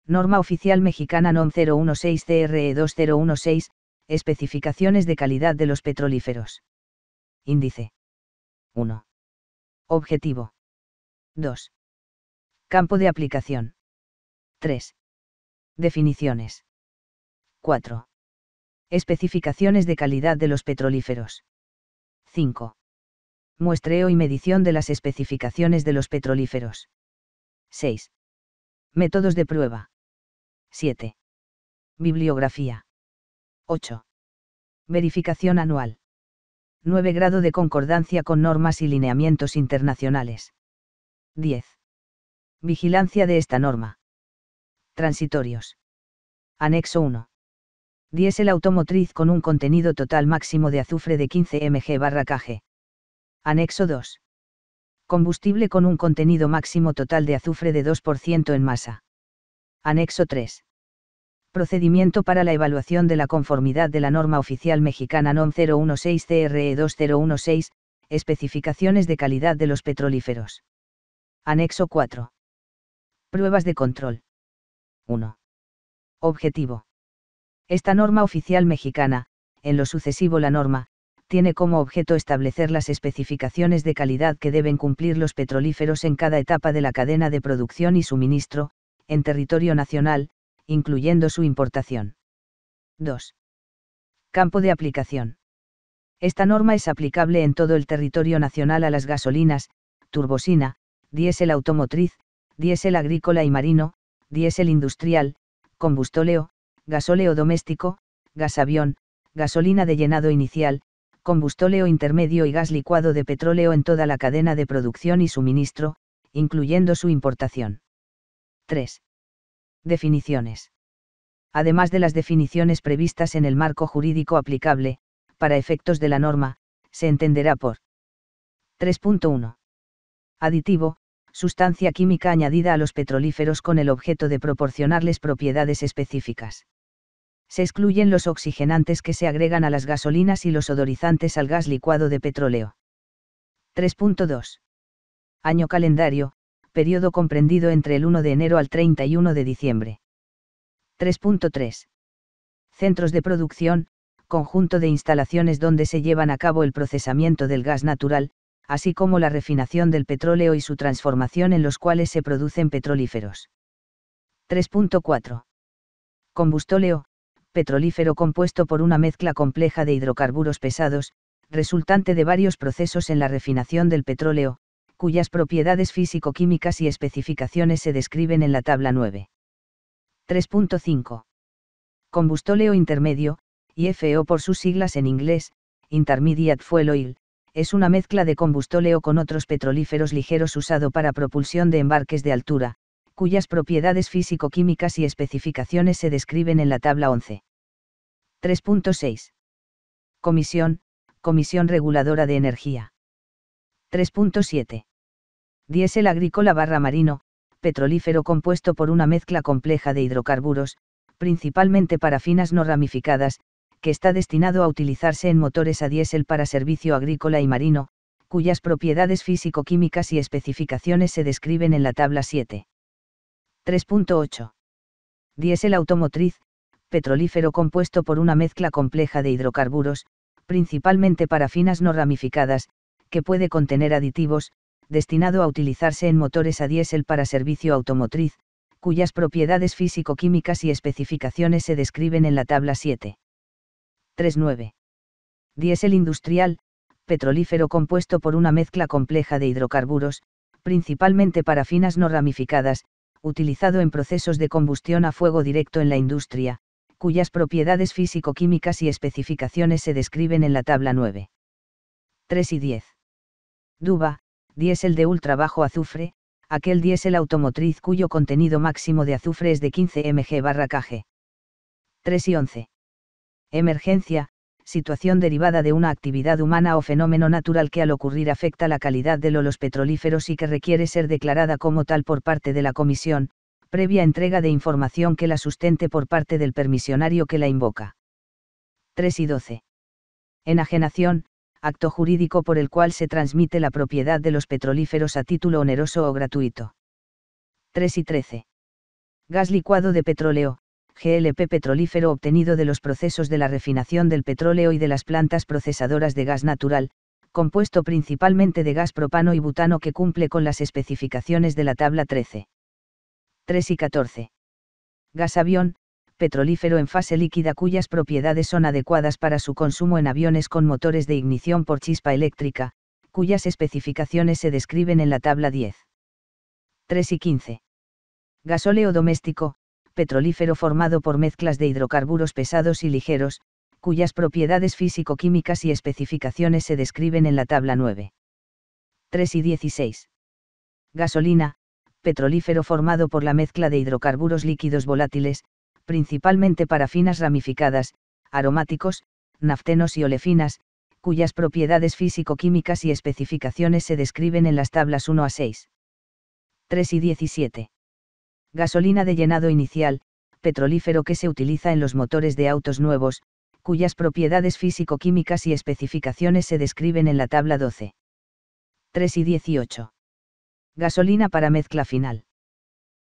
Norma Oficial Mexicana NOM 016-CRE2016, Especificaciones de calidad de los petrolíferos. Índice. 1. Objetivo. 2. Campo de aplicación. 3. Definiciones. 4. Especificaciones de calidad de los petrolíferos. 5. Muestreo y medición de las especificaciones de los petrolíferos. 6. Métodos de prueba. 7. Bibliografía. 8. Verificación anual. 9. Grado de concordancia con normas y lineamientos internacionales. 10. Vigilancia de esta norma. Transitorios. Anexo 1. Diésel automotriz con un contenido total máximo de azufre de 15 mg/kg. Anexo 2. Combustible con un contenido máximo total de azufre de 2% en masa. Anexo 3. Procedimiento para la evaluación de la conformidad de la norma oficial mexicana NOM 016-CRE2016, especificaciones de calidad de los petrolíferos. Anexo 4. Pruebas de control. 1. Objetivo. Esta norma oficial mexicana, en lo sucesivo la norma, tiene como objeto establecer las especificaciones de calidad que deben cumplir los petrolíferos en cada etapa de la cadena de producción y suministro, en territorio nacional, incluyendo su importación. 2. Campo de aplicación. Esta norma es aplicable en todo el territorio nacional a las gasolinas, turbosina, diésel automotriz, diésel agrícola y marino, diésel industrial, combustóleo, gasóleo doméstico, gasavión, gasolina de llenado inicial, combustóleo intermedio y gas licuado de petróleo en toda la cadena de producción y suministro, incluyendo su importación. 3. Definiciones. Además de las definiciones previstas en el marco jurídico aplicable, para efectos de la norma, se entenderá por 3.1. Aditivo, sustancia química añadida a los petrolíferos con el objeto de proporcionarles propiedades específicas. Se excluyen los oxigenantes que se agregan a las gasolinas y los odorizantes al gas licuado de petróleo. 3.2. Año calendario, periodo comprendido entre el 1 de enero al 31 de diciembre. 3.3. Centros de producción, conjunto de instalaciones donde se llevan a cabo el procesamiento del gas natural, así como la refinación del petróleo y su transformación en los cuales se producen petrolíferos. 3.4. Combustóleo, petrolífero compuesto por una mezcla compleja de hidrocarburos pesados, resultante de varios procesos en la refinación del petróleo, cuyas propiedades físico-químicas y especificaciones se describen en la tabla 9. 3.5. Combustóleo intermedio, IFO por sus siglas en inglés, Intermediate Fuel Oil, es una mezcla de combustóleo con otros petrolíferos ligeros usado para propulsión de embarques de altura, cuyas propiedades físico-químicas y especificaciones se describen en la tabla 11. 3.6. Comisión Reguladora de Energía. 3.7. Diésel agrícola / marino, petrolífero compuesto por una mezcla compleja de hidrocarburos, principalmente parafinas no ramificadas, que está destinado a utilizarse en motores a diésel para servicio agrícola y marino, cuyas propiedades físico-químicas y especificaciones se describen en la tabla 7. 3.8. Diésel automotriz, petrolífero compuesto por una mezcla compleja de hidrocarburos, principalmente parafinas no ramificadas, que puede contener aditivos, destinado a utilizarse en motores a diésel para servicio automotriz, cuyas propiedades físico-químicas y especificaciones se describen en la tabla 7. 3.9. Diésel industrial, petrolífero compuesto por una mezcla compleja de hidrocarburos, principalmente parafinas no ramificadas, utilizado en procesos de combustión a fuego directo en la industria, cuyas propiedades físico-químicas y especificaciones se describen en la tabla 9. 3 y 10. DUVA, diésel de ultra bajo azufre, aquel diésel automotriz cuyo contenido máximo de azufre es de 15 mg/kg. 3 y 11. Emergencia, situación derivada de una actividad humana o fenómeno natural que al ocurrir afecta la calidad de los petrolíferos y que requiere ser declarada como tal por parte de la Comisión, previa entrega de información que la sustente por parte del permisionario que la invoca. 3 y 12. Enajenación, acto jurídico por el cual se transmite la propiedad de los petrolíferos a título oneroso o gratuito. 3 y 13. Gas licuado de petróleo, GLP petrolífero obtenido de los procesos de la refinación del petróleo y de las plantas procesadoras de gas natural, compuesto principalmente de gas propano y butano que cumple con las especificaciones de la tabla 13. 3 y 14. Gas avión, petrolífero en fase líquida cuyas propiedades son adecuadas para su consumo en aviones con motores de ignición por chispa eléctrica, cuyas especificaciones se describen en la tabla 10. 3 y 15. Gasóleo doméstico, petrolífero formado por mezclas de hidrocarburos pesados y ligeros, cuyas propiedades físico-químicas y especificaciones se describen en la tabla 9. 3 y 16. Gasolina, petrolífero formado por la mezcla de hidrocarburos líquidos volátiles, principalmente parafinas ramificadas, aromáticos, naftenos y olefinas, cuyas propiedades físico-químicas y especificaciones se describen en las tablas 1 a 6. 3 y 17. Gasolina de llenado inicial, petrolífero que se utiliza en los motores de autos nuevos, cuyas propiedades físico-químicas y especificaciones se describen en la tabla 12. 3 y 18. Gasolina para mezcla final.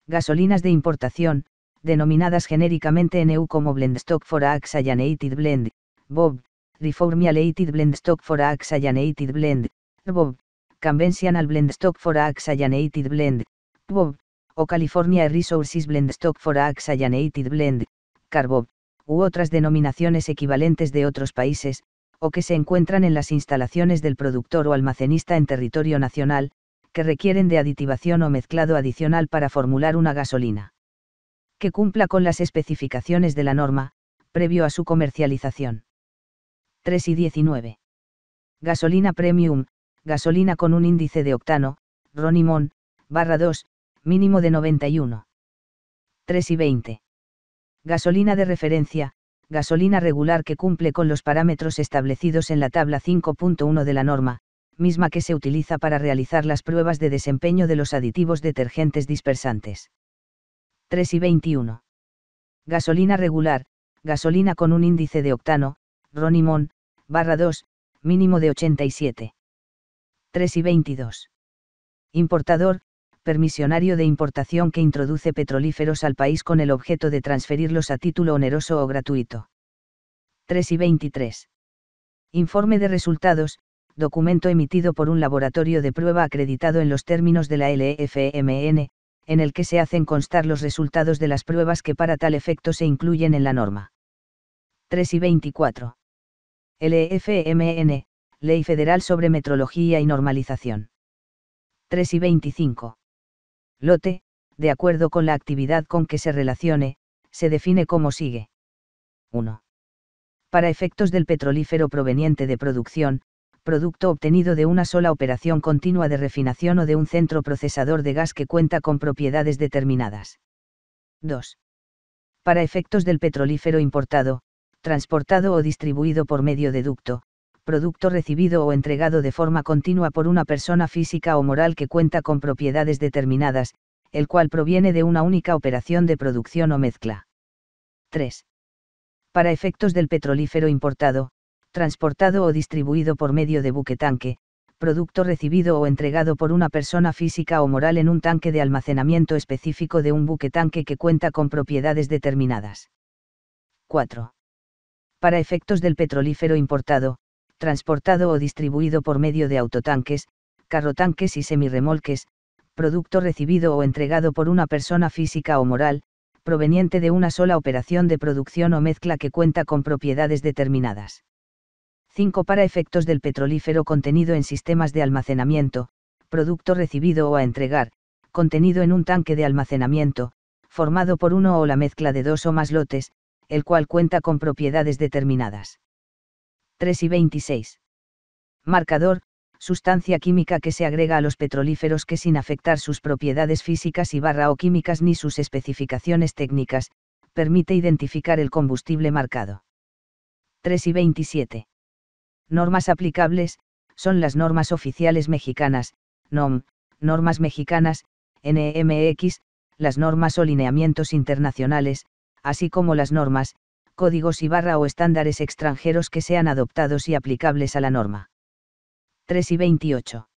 Gasolinas de importación, denominadas genéricamente en EU como Blendstock for Oxygenated Blend, BOB, Reformulated Blendstock for Oxygenated Blend, RBOB, Conventional Blendstock for Oxygenated Blend, BOB, o California Resources Blendstock for Oxygenated Blend, CARBOB, u otras denominaciones equivalentes de otros países, o que se encuentran en las instalaciones del productor o almacenista en territorio nacional, que requieren de aditivación o mezclado adicional para formular una gasolina que cumpla con las especificaciones de la norma, previo a su comercialización. 3 y 19. Gasolina premium, gasolina con un índice de octano, RONIMON, /2, mínimo de 91. 3 y 20. Gasolina de referencia, gasolina regular que cumple con los parámetros establecidos en la tabla 5.1 de la norma, misma que se utiliza para realizar las pruebas de desempeño de los aditivos detergentes dispersantes. 3 y 21. Gasolina regular, gasolina con un índice de octano, RONIMON, /2, mínimo de 87. 3 y 22. Importador, permisionario de importación que introduce petrolíferos al país con el objeto de transferirlos a título oneroso o gratuito. 3 y 23. Informe de resultados, documento emitido por un laboratorio de prueba acreditado en los términos de la LEFMN, en el que se hacen constar los resultados de las pruebas que para tal efecto se incluyen en la norma. 3 y 24. LEFMN, Ley Federal sobre Metrología y Normalización. 3 y 25. Lote, de acuerdo con la actividad con que se relacione, se define como sigue. 1. Para efectos del petrolífero proveniente de producción, producto obtenido de una sola operación continua de refinación o de un centro procesador de gas que cuenta con propiedades determinadas. 2. Para efectos del petrolífero importado, transportado o distribuido por medio de ducto, producto recibido o entregado de forma continua por una persona física o moral que cuenta con propiedades determinadas, el cual proviene de una única operación de producción o mezcla. 3. Para efectos del petrolífero importado, transportado o distribuido por medio de buque-tanque, producto recibido o entregado por una persona física o moral en un tanque de almacenamiento específico de un buque-tanque que cuenta con propiedades determinadas. 4. Para efectos del petrolífero importado, transportado o distribuido por medio de autotanques, carrotanques y semirremolques, producto recibido o entregado por una persona física o moral, proveniente de una sola operación de producción o mezcla que cuenta con propiedades determinadas. 5. Para efectos del petrolífero contenido en sistemas de almacenamiento, producto recibido o a entregar, contenido en un tanque de almacenamiento, formado por uno o la mezcla de dos o más lotes, el cual cuenta con propiedades determinadas. 3 y 26. Marcador, sustancia química que se agrega a los petrolíferos que sin afectar sus propiedades físicas y o químicas ni sus especificaciones técnicas, permite identificar el combustible marcado. 3 y 27. Normas aplicables, son las normas oficiales mexicanas, NOM, normas mexicanas, NMX, las normas o lineamientos internacionales, así como las normas, códigos y o estándares extranjeros que sean adoptados y aplicables a la norma. 3 y 28.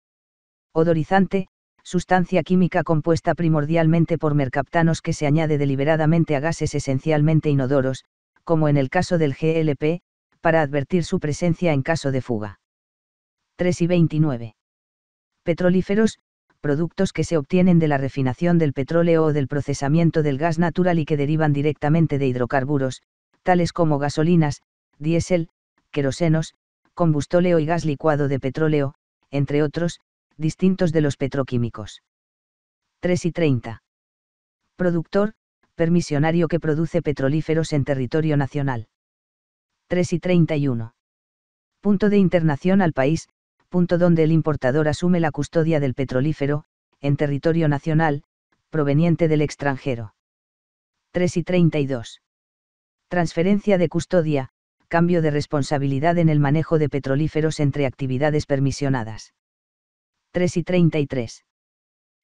Odorizante, sustancia química compuesta primordialmente por mercaptanos que se añade deliberadamente a gases esencialmente inodoros, como en el caso del GLP, para advertir su presencia en caso de fuga. 3 y 29. Petrolíferos, productos que se obtienen de la refinación del petróleo o del procesamiento del gas natural y que derivan directamente de hidrocarburos, tales como gasolinas, diésel, querosenos, combustóleo y gas licuado de petróleo, entre otros, distintos de los petroquímicos. 3 y 30. Productor, permisionario que produce petrolíferos en territorio nacional. 3 y 31. Punto de internación al país, punto donde el importador asume la custodia del petrolífero, en territorio nacional, proveniente del extranjero. 3 y 32. Transferencia de custodia, cambio de responsabilidad en el manejo de petrolíferos entre actividades permisionadas. 3 y 33.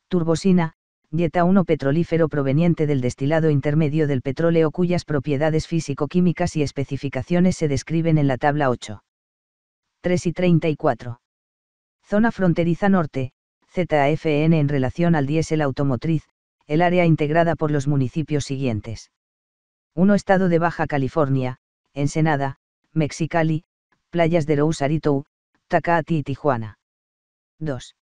Turbosina, yeta 1 petrolífero proveniente del destilado intermedio del petróleo cuyas propiedades físico-químicas y especificaciones se describen en la tabla 8. 3 y 34. Zona fronteriza norte, ZAFN en relación al diésel automotriz, el área integrada por los municipios siguientes. 1. Estado de Baja California, Ensenada, Mexicali, playas de Rosarito, Tacati y Tijuana. 2.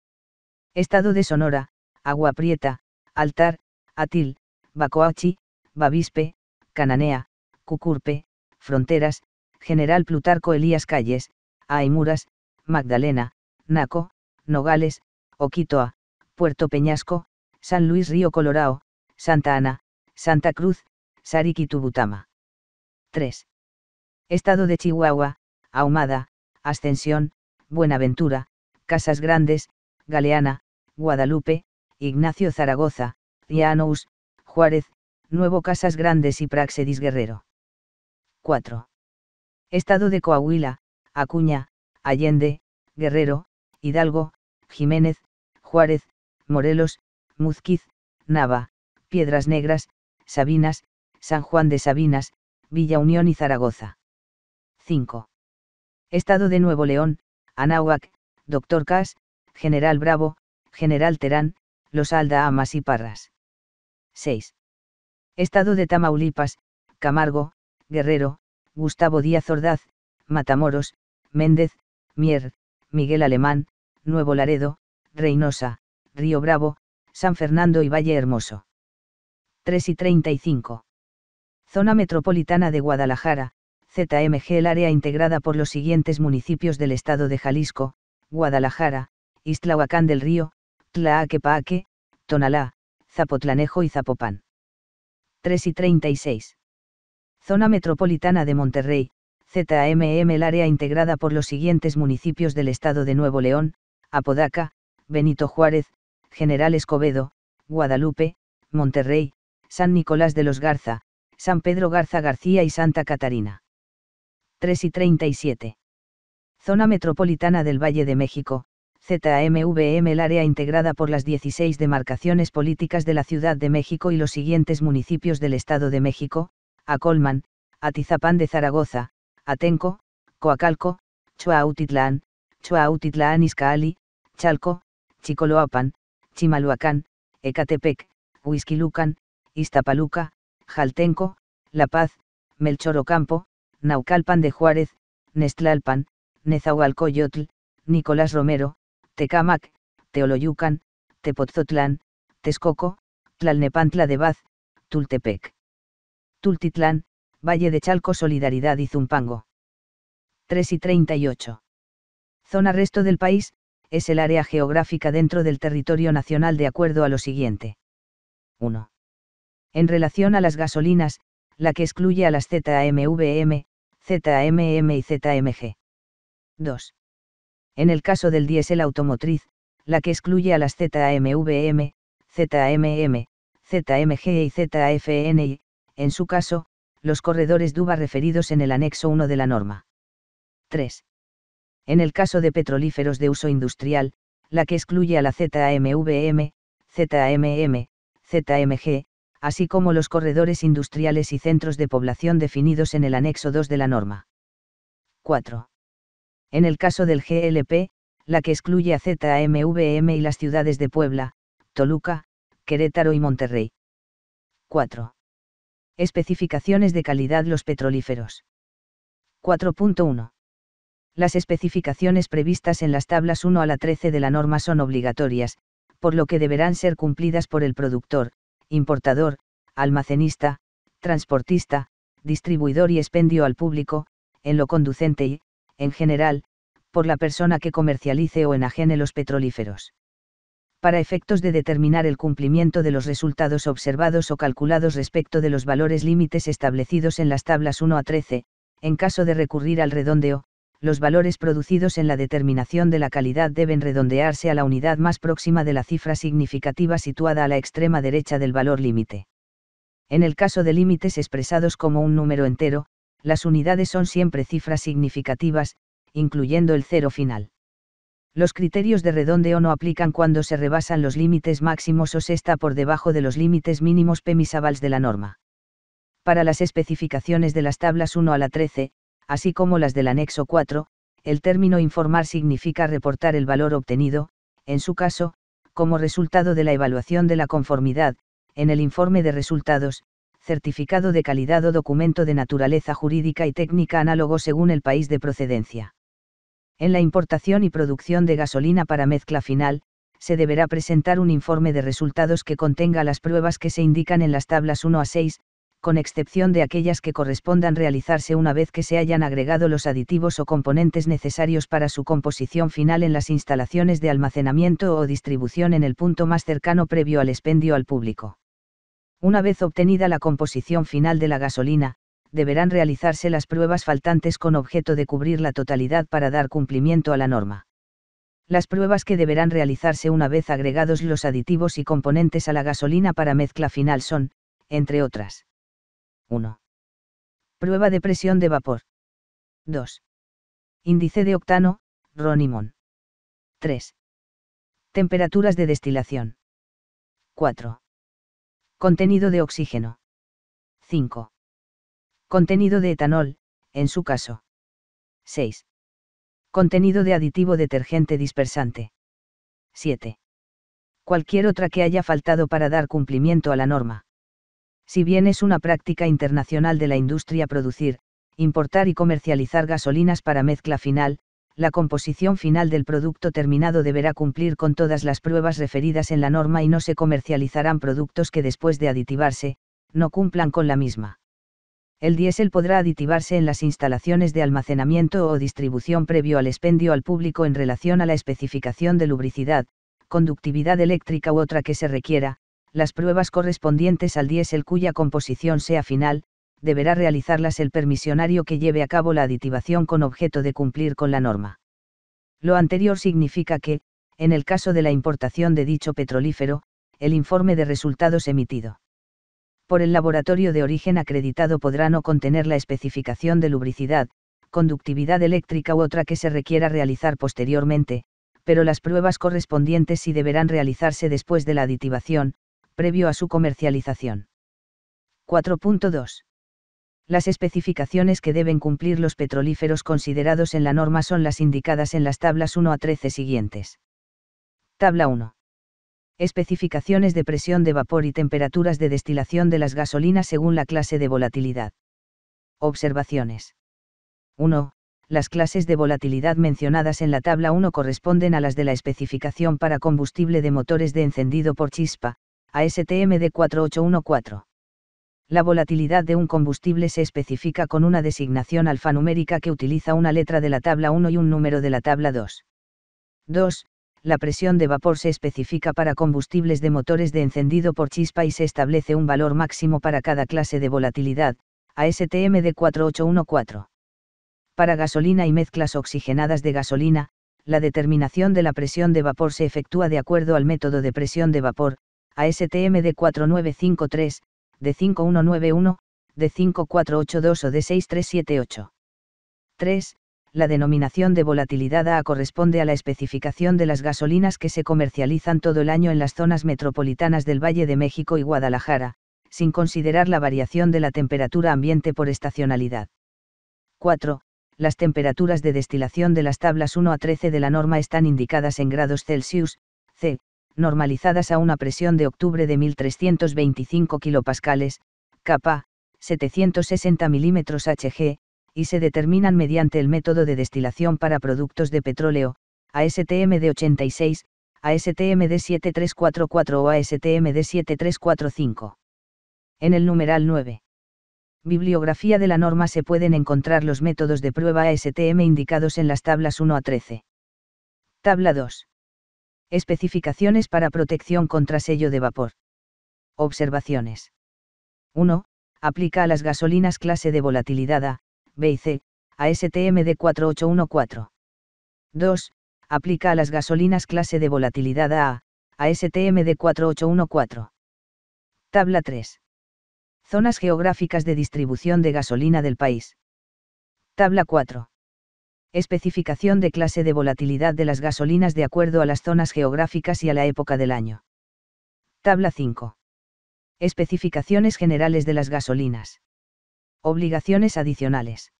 Estado de Sonora, Agua Prieta, Altar, Atil, Bacoachi, Bavispe, Cananea, Cucurpe, Fronteras, General Plutarco Elías Calles, Aymuras, Magdalena, Naco, Nogales, Oquitoa, Puerto Peñasco, San Luis Río Colorado, Santa Ana, Santa Cruz, Sarik y Tubutama. 3. Estado de Chihuahua, Ahumada, Ascensión, Buenaventura, Casas Grandes, Galeana, Guadalupe, Ignacio Zaragoza, Llanos, Juárez, Nuevo Casas Grandes y Praxedis Guerrero. 4. Estado de Coahuila, Acuña, Allende, Guerrero, Hidalgo, Jiménez, Juárez, Morelos, Muzquiz, Nava, Piedras Negras, Sabinas, San Juan de Sabinas, Villa Unión y Zaragoza. 5. Estado de Nuevo León, Anáhuac, Doctor Cas, General Bravo, General Terán, Los Aldahamas y Parras. 6. Estado de Tamaulipas, Camargo, Guerrero, Gustavo Díaz Ordaz, Matamoros, Méndez, Mier, Miguel Alemán, Nuevo Laredo, Reynosa, Río Bravo, San Fernando y Valle Hermoso. 3 y 35. Zona Metropolitana de Guadalajara, ZMG el área integrada por los siguientes municipios del estado de Jalisco, Guadalajara, Ixtlahuacán del Río, Tlaquepaque, Tonalá, Zapotlanejo y Zapopan. 3 y 36. Zona Metropolitana de Monterrey, ZMM el área integrada por los siguientes municipios del estado de Nuevo León, Apodaca, Benito Juárez, General Escobedo, Guadalupe, Monterrey, San Nicolás de los Garza, San Pedro Garza García y Santa Catarina. 3 y 37. Zona Metropolitana del Valle de México, ZMVM el área integrada por las 16 demarcaciones políticas de la Ciudad de México y los siguientes municipios del Estado de México, Acolman, Atizapán de Zaragoza, Atenco, Coacalco, Chuautitlán, Izcalli, Chalco, Chicoloapan, Chimalhuacán, Ecatepec, Huixquilucan, Iztapaluca, Jaltenco, La Paz, Melchorocampo, Naucalpan de Juárez, Nestlalpan, Nezahualcóyotl, Nicolás Romero, Tecámac, Teoloyucan, Tepoztlán, Texcoco, Tlalnepantla de Baz, Tultepec. Tultitlán, Valle de Chalco Solidaridad y Zumpango. 3 y 38. Zona resto del país, es el área geográfica dentro del territorio nacional de acuerdo a lo siguiente. 1. En relación a las gasolinas, la que excluye a las ZMVM, ZMM y ZMG. 2. En el caso del diésel automotriz, la que excluye a las ZMVM, ZMM, ZMG y ZFN y, en su caso, los corredores DUBA referidos en el anexo 1 de la norma. 3. En el caso de petrolíferos de uso industrial, la que excluye a la ZMVM, ZMM, ZMG, así como los corredores industriales y centros de población definidos en el anexo 2 de la norma. 4. En el caso del GLP, la que excluye a ZMVM y las ciudades de Puebla, Toluca, Querétaro y Monterrey. 4. Especificaciones de calidad los petrolíferos. 4.1. Las especificaciones previstas en las tablas 1 a la 13 de la norma son obligatorias, por lo que deberán ser cumplidas por el productor, importador, almacenista, transportista, distribuidor y expendio al público, en lo conducente y, en general, por la persona que comercialice o enajene los petrolíferos. Para efectos de determinar el cumplimiento de los resultados observados o calculados respecto de los valores límites establecidos en las tablas 1 a 13, en caso de recurrir al redondeo, los valores producidos en la determinación de la calidad deben redondearse a la unidad más próxima de la cifra significativa situada a la extrema derecha del valor límite. En el caso de límites expresados como un número entero, las unidades son siempre cifras significativas, incluyendo el cero final. Los criterios de redondeo no aplican cuando se rebasan los límites máximos o se está por debajo de los límites mínimos permissables de la norma. Para las especificaciones de las tablas 1 a la 13, así como las del anexo 4, el término informar significa reportar el valor obtenido, en su caso, como resultado de la evaluación de la conformidad, en el informe de resultados, certificado de calidad o documento de naturaleza jurídica y técnica análogo según el país de procedencia. En la importación y producción de gasolina para mezcla final, se deberá presentar un informe de resultados que contenga las pruebas que se indican en las tablas 1 a 6, con excepción de aquellas que correspondan realizarse una vez que se hayan agregado los aditivos o componentes necesarios para su composición final en las instalaciones de almacenamiento o distribución en el punto más cercano previo al expendio al público. Una vez obtenida la composición final de la gasolina, deberán realizarse las pruebas faltantes con objeto de cubrir la totalidad para dar cumplimiento a la norma. Las pruebas que deberán realizarse una vez agregados los aditivos y componentes a la gasolina para mezcla final son, entre otras: 1. Prueba de presión de vapor. 2. Índice de octano, Ronimon. 3. Temperaturas de destilación. 4. Contenido de oxígeno. 5. Contenido de etanol, en su caso. 6. Contenido de aditivo detergente dispersante. 7. Cualquier otra que haya faltado para dar cumplimiento a la norma. Si bien es una práctica internacional de la industria producir, importar y comercializar gasolinas para mezcla final, la composición final del producto terminado deberá cumplir con todas las pruebas referidas en la norma y no se comercializarán productos que después de aditivarse, no cumplan con la misma. El diésel podrá aditivarse en las instalaciones de almacenamiento o distribución previo al expendio al público en relación a la especificación de lubricidad, conductividad eléctrica u otra que se requiera. Las pruebas correspondientes al diésel cuya composición sea final, deberá realizarlas el permisionario que lleve a cabo la aditivación con objeto de cumplir con la norma. Lo anterior significa que, en el caso de la importación de dicho petrolífero, el informe de resultados emitido por el laboratorio de origen acreditado podrá no contener la especificación de lubricidad, conductividad eléctrica u otra que se requiera realizar posteriormente, pero las pruebas correspondientes sí deberán realizarse después de la aditivación, previo a su comercialización. 4.2. Las especificaciones que deben cumplir los petrolíferos considerados en la norma son las indicadas en las tablas 1 a 13 siguientes. Tabla 1. Especificaciones de presión de vapor y temperaturas de destilación de las gasolinas según la clase de volatilidad. Observaciones. 1. Las clases de volatilidad mencionadas en la tabla 1 corresponden a las de la especificación para combustible de motores de encendido por chispa, ASTM D4814. La volatilidad de un combustible se especifica con una designación alfanumérica que utiliza una letra de la tabla 1 y un número de la tabla 2. 2. La presión de vapor se especifica para combustibles de motores de encendido por chispa y se establece un valor máximo para cada clase de volatilidad, ASTM D4814. Para gasolina y mezclas oxigenadas de gasolina, la determinación de la presión de vapor se efectúa de acuerdo al método de presión de vapor, ASTM D4953, D5191, D5482 o D6378. 3. La denominación de volatilidad AA corresponde a la especificación de las gasolinas que se comercializan todo el año en las zonas metropolitanas del Valle de México y Guadalajara, sin considerar la variación de la temperatura ambiente por estacionalidad. 4. Las temperaturas de destilación de las tablas 1 a 13 de la norma están indicadas en grados Celsius, C, normalizadas a una presión de octubre de 1325 kilopascales, capa, 760 mm Hg, y se determinan mediante el método de destilación para productos de petróleo, ASTM de 86, ASTM de 7344 o ASTM de 7345. En el numeral 9. Bibliografía de la norma se pueden encontrar los métodos de prueba ASTM indicados en las tablas 1 a 13. Tabla 2. Especificaciones para protección contra sello de vapor. Observaciones. 1. Aplica a las gasolinas clase de volatilidad A, B y C, ASTM de 4814. 2. Aplica a las gasolinas clase de volatilidad A, ASTM de 4814. Tabla 3. Zonas geográficas de distribución de gasolina del país. Tabla 4. Especificación de clase de volatilidad de las gasolinas de acuerdo a las zonas geográficas y a la época del año. Tabla 5. Especificaciones generales de las gasolinas. Obligaciones adicionales.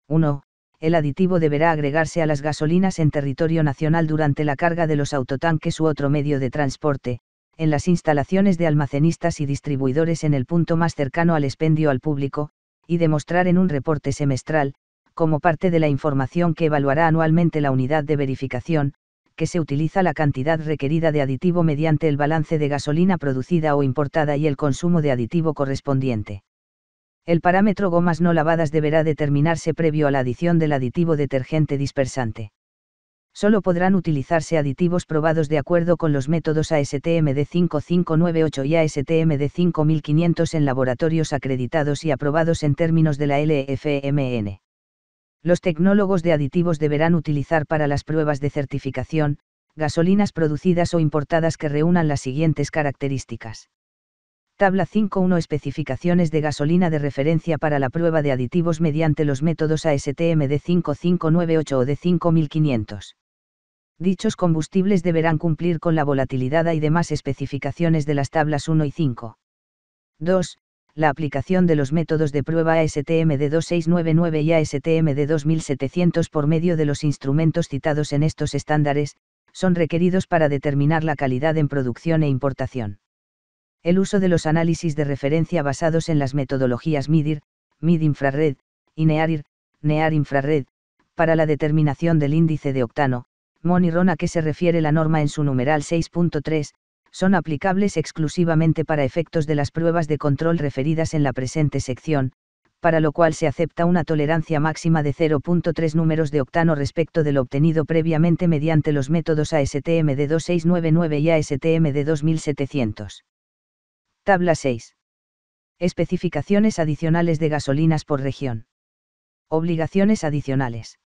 1. El aditivo deberá agregarse a las gasolinas en territorio nacional durante la carga de los autotanques u otro medio de transporte, en las instalaciones de almacenistas y distribuidores en el punto más cercano al expendio al público, y demostrar en un reporte semestral, como parte de la información que evaluará anualmente la unidad de verificación, que se utiliza la cantidad requerida de aditivo mediante el balance de gasolina producida o importada y el consumo de aditivo correspondiente. El parámetro gomas no lavadas deberá determinarse previo a la adición del aditivo detergente dispersante. Solo podrán utilizarse aditivos probados de acuerdo con los métodos ASTM de 5598 y ASTM de 5500 en laboratorios acreditados y aprobados en términos de la LEFMN. Los tecnólogos de aditivos deberán utilizar para las pruebas de certificación, gasolinas producidas o importadas que reúnan las siguientes características. Tabla 5.1 Especificaciones de gasolina de referencia para la prueba de aditivos mediante los métodos ASTM de 5598 o de 5500. Dichos combustibles deberán cumplir con la volatilidad y demás especificaciones de las tablas 1 y 5. 2. La aplicación de los métodos de prueba ASTM de 2699 y ASTM de 2700 por medio de los instrumentos citados en estos estándares, son requeridos para determinar la calidad en producción e importación. El uso de los análisis de referencia basados en las metodologías MIDIR, MID-infrared, y NEAR-IR, NEAR-infrared, para la determinación del índice de octano, MON y RON a que se refiere la norma en su numeral 6.3, son aplicables exclusivamente para efectos de las pruebas de control referidas en la presente sección, para lo cual se acepta una tolerancia máxima de 0.3 números de octano respecto de lo obtenido previamente mediante los métodos ASTM de 2699 y ASTM de 2700. Tabla 6. Especificaciones adicionales de gasolinas por región. Obligaciones adicionales.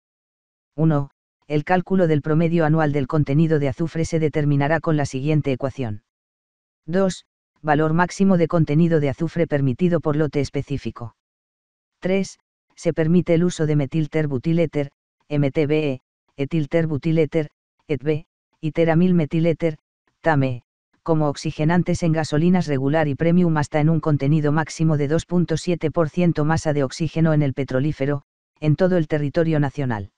1. El cálculo del promedio anual del contenido de azufre se determinará con la siguiente ecuación. 2. Valor máximo de contenido de azufre permitido por lote específico. 3. Se permite el uso de metilterbutiléter, MTBE, etilterbutiléter, ETB, y teramilmetiléter, TAME, como oxigenantes en gasolinas regular y premium hasta en un contenido máximo de 2.7% masa de oxígeno en el petrolífero, en todo el territorio nacional.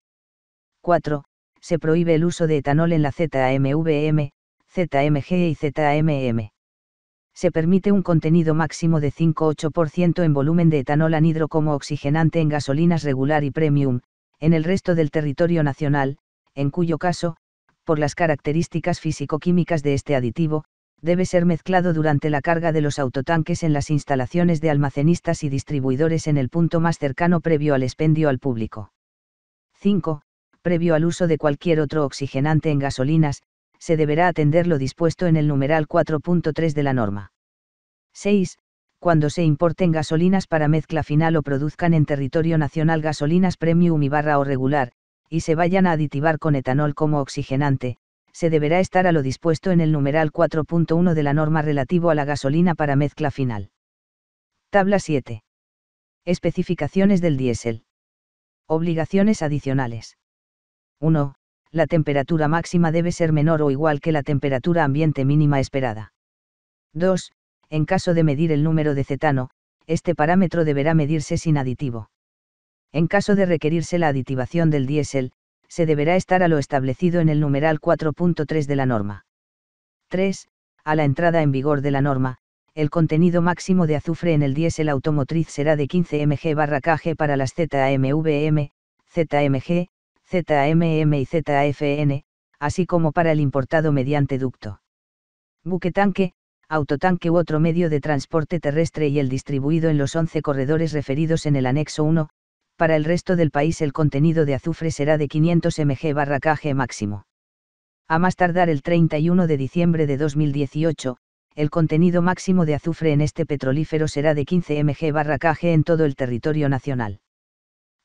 4. Se prohíbe el uso de etanol en la ZAMVM, ZMG y ZAMM. Se permite un contenido máximo de 5,8% en volumen de etanol anhidro como oxigenante en gasolinas regular y premium, en el resto del territorio nacional, en cuyo caso, por las características físico-químicas de este aditivo, debe ser mezclado durante la carga de los autotanques en las instalaciones de almacenistas y distribuidores en el punto más cercano previo al expendio al público. 5. Previo al uso de cualquier otro oxigenante en gasolinas, se deberá atender lo dispuesto en el numeral 4.3 de la norma. 6. Cuando se importen gasolinas para mezcla final o produzcan en territorio nacional gasolinas premium y barra o regular, y se vayan a aditivar con etanol como oxigenante, se deberá estar a lo dispuesto en el numeral 4.1 de la norma relativo a la gasolina para mezcla final. Tabla 7. Especificaciones del diésel. Obligaciones adicionales. 1. La temperatura máxima debe ser menor o igual que la temperatura ambiente mínima esperada. 2. En caso de medir el número de cetano, este parámetro deberá medirse sin aditivo. En caso de requerirse la aditivación del diésel, se deberá estar a lo establecido en el numeral 4.3 de la norma. 3. A la entrada en vigor de la norma, el contenido máximo de azufre en el diésel automotriz será de 15 mg/kg para las ZAMVM, ZMG, ZAMM y ZAFN, así como para el importado mediante ducto. Buquetanque, autotanque u otro medio de transporte terrestre y el distribuido en los 11 corredores referidos en el anexo 1, para el resto del país el contenido de azufre será de 500 mg/kg máximo. A más tardar el 31 de diciembre de 2018, el contenido máximo de azufre en este petrolífero será de 15 mg/kg en todo el territorio nacional.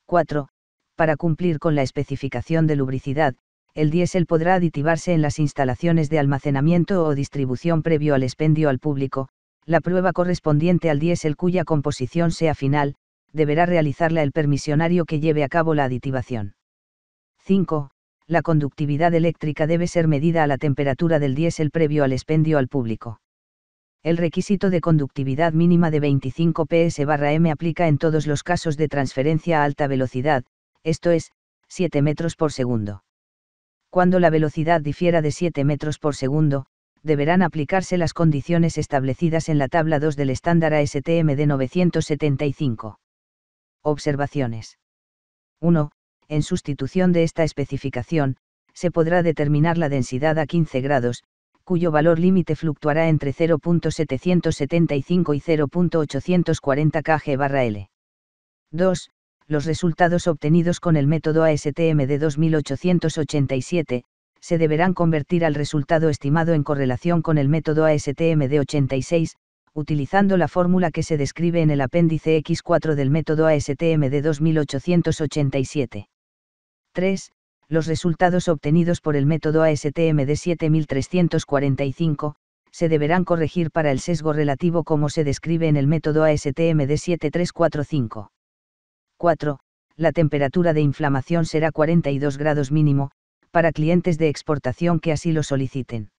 4. Para cumplir con la especificación de lubricidad, el diésel podrá aditivarse en las instalaciones de almacenamiento o distribución previo al expendio al público. La prueba correspondiente al diésel cuya composición sea final, deberá realizarla el permisionario que lleve a cabo la aditivación. 5. La conductividad eléctrica debe ser medida a la temperatura del diésel previo al expendio al público. El requisito de conductividad mínima de 25 ps/m aplica en todos los casos de transferencia a alta velocidad, esto es, 7 metros por segundo. Cuando la velocidad difiera de 7 metros por segundo, deberán aplicarse las condiciones establecidas en la tabla 2 del estándar ASTM de 975. Observaciones. 1. En sustitución de esta especificación, se podrá determinar la densidad a 15 grados, cuyo valor límite fluctuará entre 0.775 y 0.840 kg/L. 2. Los resultados obtenidos con el método ASTM de 2887, se deberán convertir al resultado estimado en correlación con el método ASTM de 86, utilizando la fórmula que se describe en el apéndice X4 del método ASTM de 2887. 3. Los resultados obtenidos por el método ASTM de 7345, se deberán corregir para el sesgo relativo como se describe en el método ASTM de 7345. 4. La temperatura de inflamación será 42 grados mínimo, para clientes de exportación que así lo soliciten.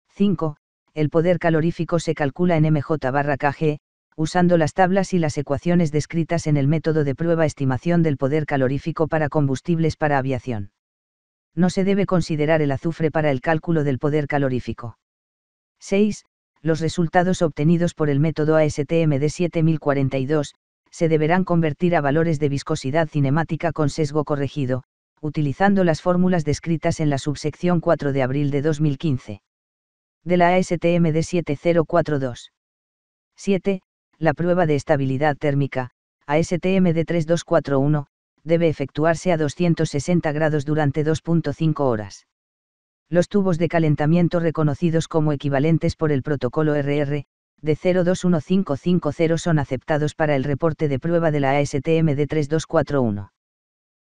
5. El poder calorífico se calcula en mJ/kg, usando las tablas y las ecuaciones descritas en el método de prueba estimación del poder calorífico para combustibles para aviación. No se debe considerar el azufre para el cálculo del poder calorífico. 6. Los resultados obtenidos por el método ASTM de 7042, se deberán convertir a valores de viscosidad cinemática con sesgo corregido, utilizando las fórmulas descritas en la subsección 4 de abril de 2015. De la ASTM de 7042. 7. La prueba de estabilidad térmica, ASTM de 3241, debe efectuarse a 260 grados durante 2.5 horas. Los tubos de calentamiento reconocidos como equivalentes por el protocolo RR, de 021550 son aceptados para el reporte de prueba de la ASTM de 3241.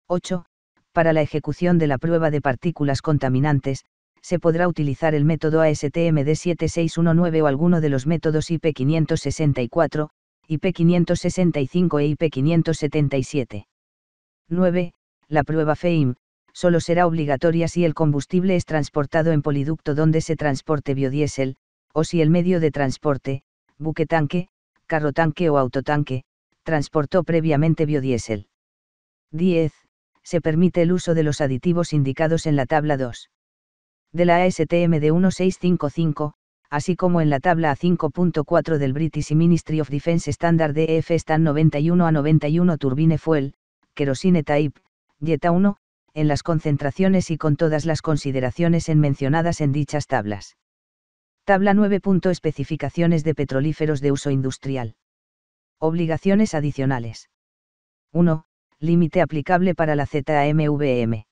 8. Para la ejecución de la prueba de partículas contaminantes, se podrá utilizar el método ASTM de 7619 o alguno de los métodos IP564, IP565 e IP577. 9. La prueba FEIM, solo será obligatoria si el combustible es transportado en poliducto donde se transporte biodiesel, o si el medio de transporte, buquetanque, carrotanque o autotanque, transportó previamente biodiesel. 10. Se permite el uso de los aditivos indicados en la tabla 2. De la ASTM de 1655, así como en la tabla A5.4 del British Ministry of Defence Standard DEF Stan 91 a 91 Turbine Fuel, Kerosene Type, Jetta 1, en las concentraciones y con todas las consideraciones mencionadas en dichas tablas. Tabla 9. Especificaciones de petrolíferos de uso industrial. Obligaciones adicionales. 1. Límite aplicable para la ZAMVM.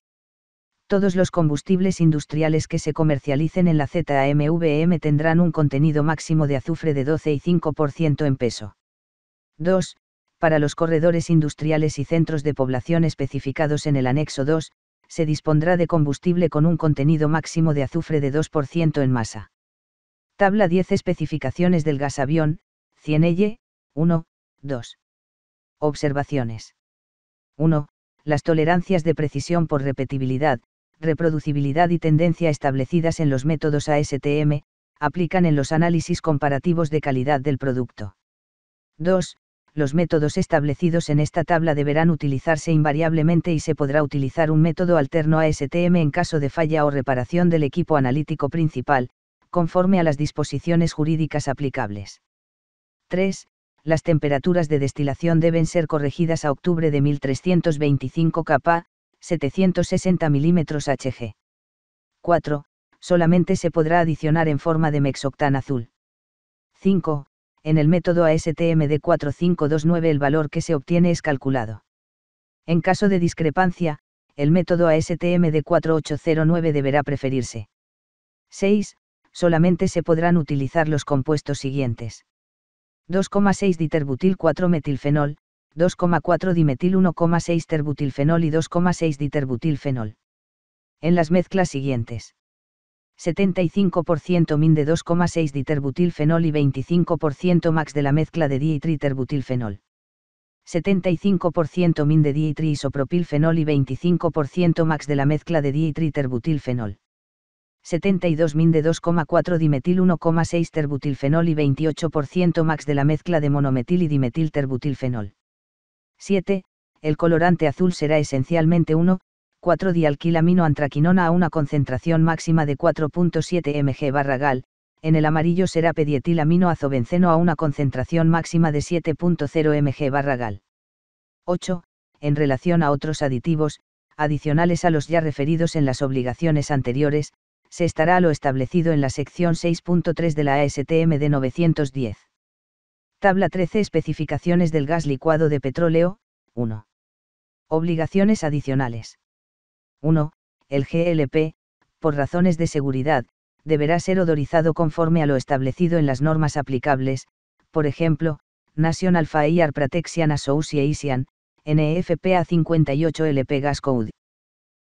Todos los combustibles industriales que se comercialicen en la ZAMVM tendrán un contenido máximo de azufre de 12,5% en peso. 2. Para los corredores industriales y centros de población especificados en el anexo 2, se dispondrá de combustible con un contenido máximo de azufre de 2% en masa. Tabla 10. Especificaciones del gasavión, Cienelle, 1, 2. Observaciones. 1. Las tolerancias de precisión por repetibilidad, reproducibilidad y tendencia establecidas en los métodos ASTM, aplican en los análisis comparativos de calidad del producto. 2. Los métodos establecidos en esta tabla deberán utilizarse invariablemente y se podrá utilizar un método alterno ASTM en caso de falla o reparación del equipo analítico principal, conforme a las disposiciones jurídicas aplicables. 3. Las temperaturas de destilación deben ser corregidas a octubre de 1325 kPa, 760 mm Hg. 4. Solamente se podrá adicionar en forma de mexoctán azul. 5. En el método ASTM D4529 el valor que se obtiene es calculado. En caso de discrepancia, el método ASTM D4809 deberá preferirse. 6. Solamente se podrán utilizar los compuestos siguientes: 2,6 diterbutil 4-metilfenol, 2,4 dimetil 1,6 terbutilfenol y 2,6 diterbutilfenol. En las mezclas siguientes: 75% min de 2,6 diterbutilfenol y 25% max de la mezcla de ditriterbutilfenol. 75% min de ditriisopropilfenol y 25% max de la mezcla de ditriterbutilfenol. 72 min de 2,4 dimetil 1,6 terbutilfenol y 28% max de la mezcla de monometil y dimetilterbutilfenol. 7. El colorante azul será esencialmente 1,4-dialquilaminoantraquinona a una concentración máxima de 4.7 mg/gal, en el amarillo será pedietilaminoazobenceno a una concentración máxima de 7.0 mg/gal. 8. En relación a otros aditivos, adicionales a los ya referidos en las obligaciones anteriores, se estará a lo establecido en la sección 6.3 de la ASTM de 910. Tabla 13. Especificaciones del gas licuado de petróleo. 1. Obligaciones adicionales. 1. El GLP, por razones de seguridad, deberá ser odorizado conforme a lo establecido en las normas aplicables, por ejemplo, National Fire Protection Association, NFPA 58 LP Gas Code.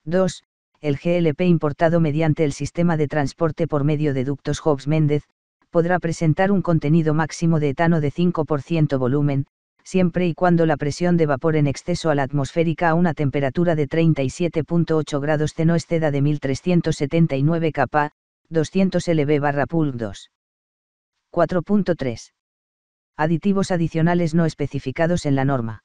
2. El GLP importado mediante el sistema de transporte por medio de ductos Hobbs-Méndez, podrá presentar un contenido máximo de etano de 5% volumen, siempre y cuando la presión de vapor en exceso a la atmosférica a una temperatura de 37.8 grados C no exceda de 1379 kPa, 200 lb/Pulg 2. 4.3. Aditivos adicionales no especificados en la norma.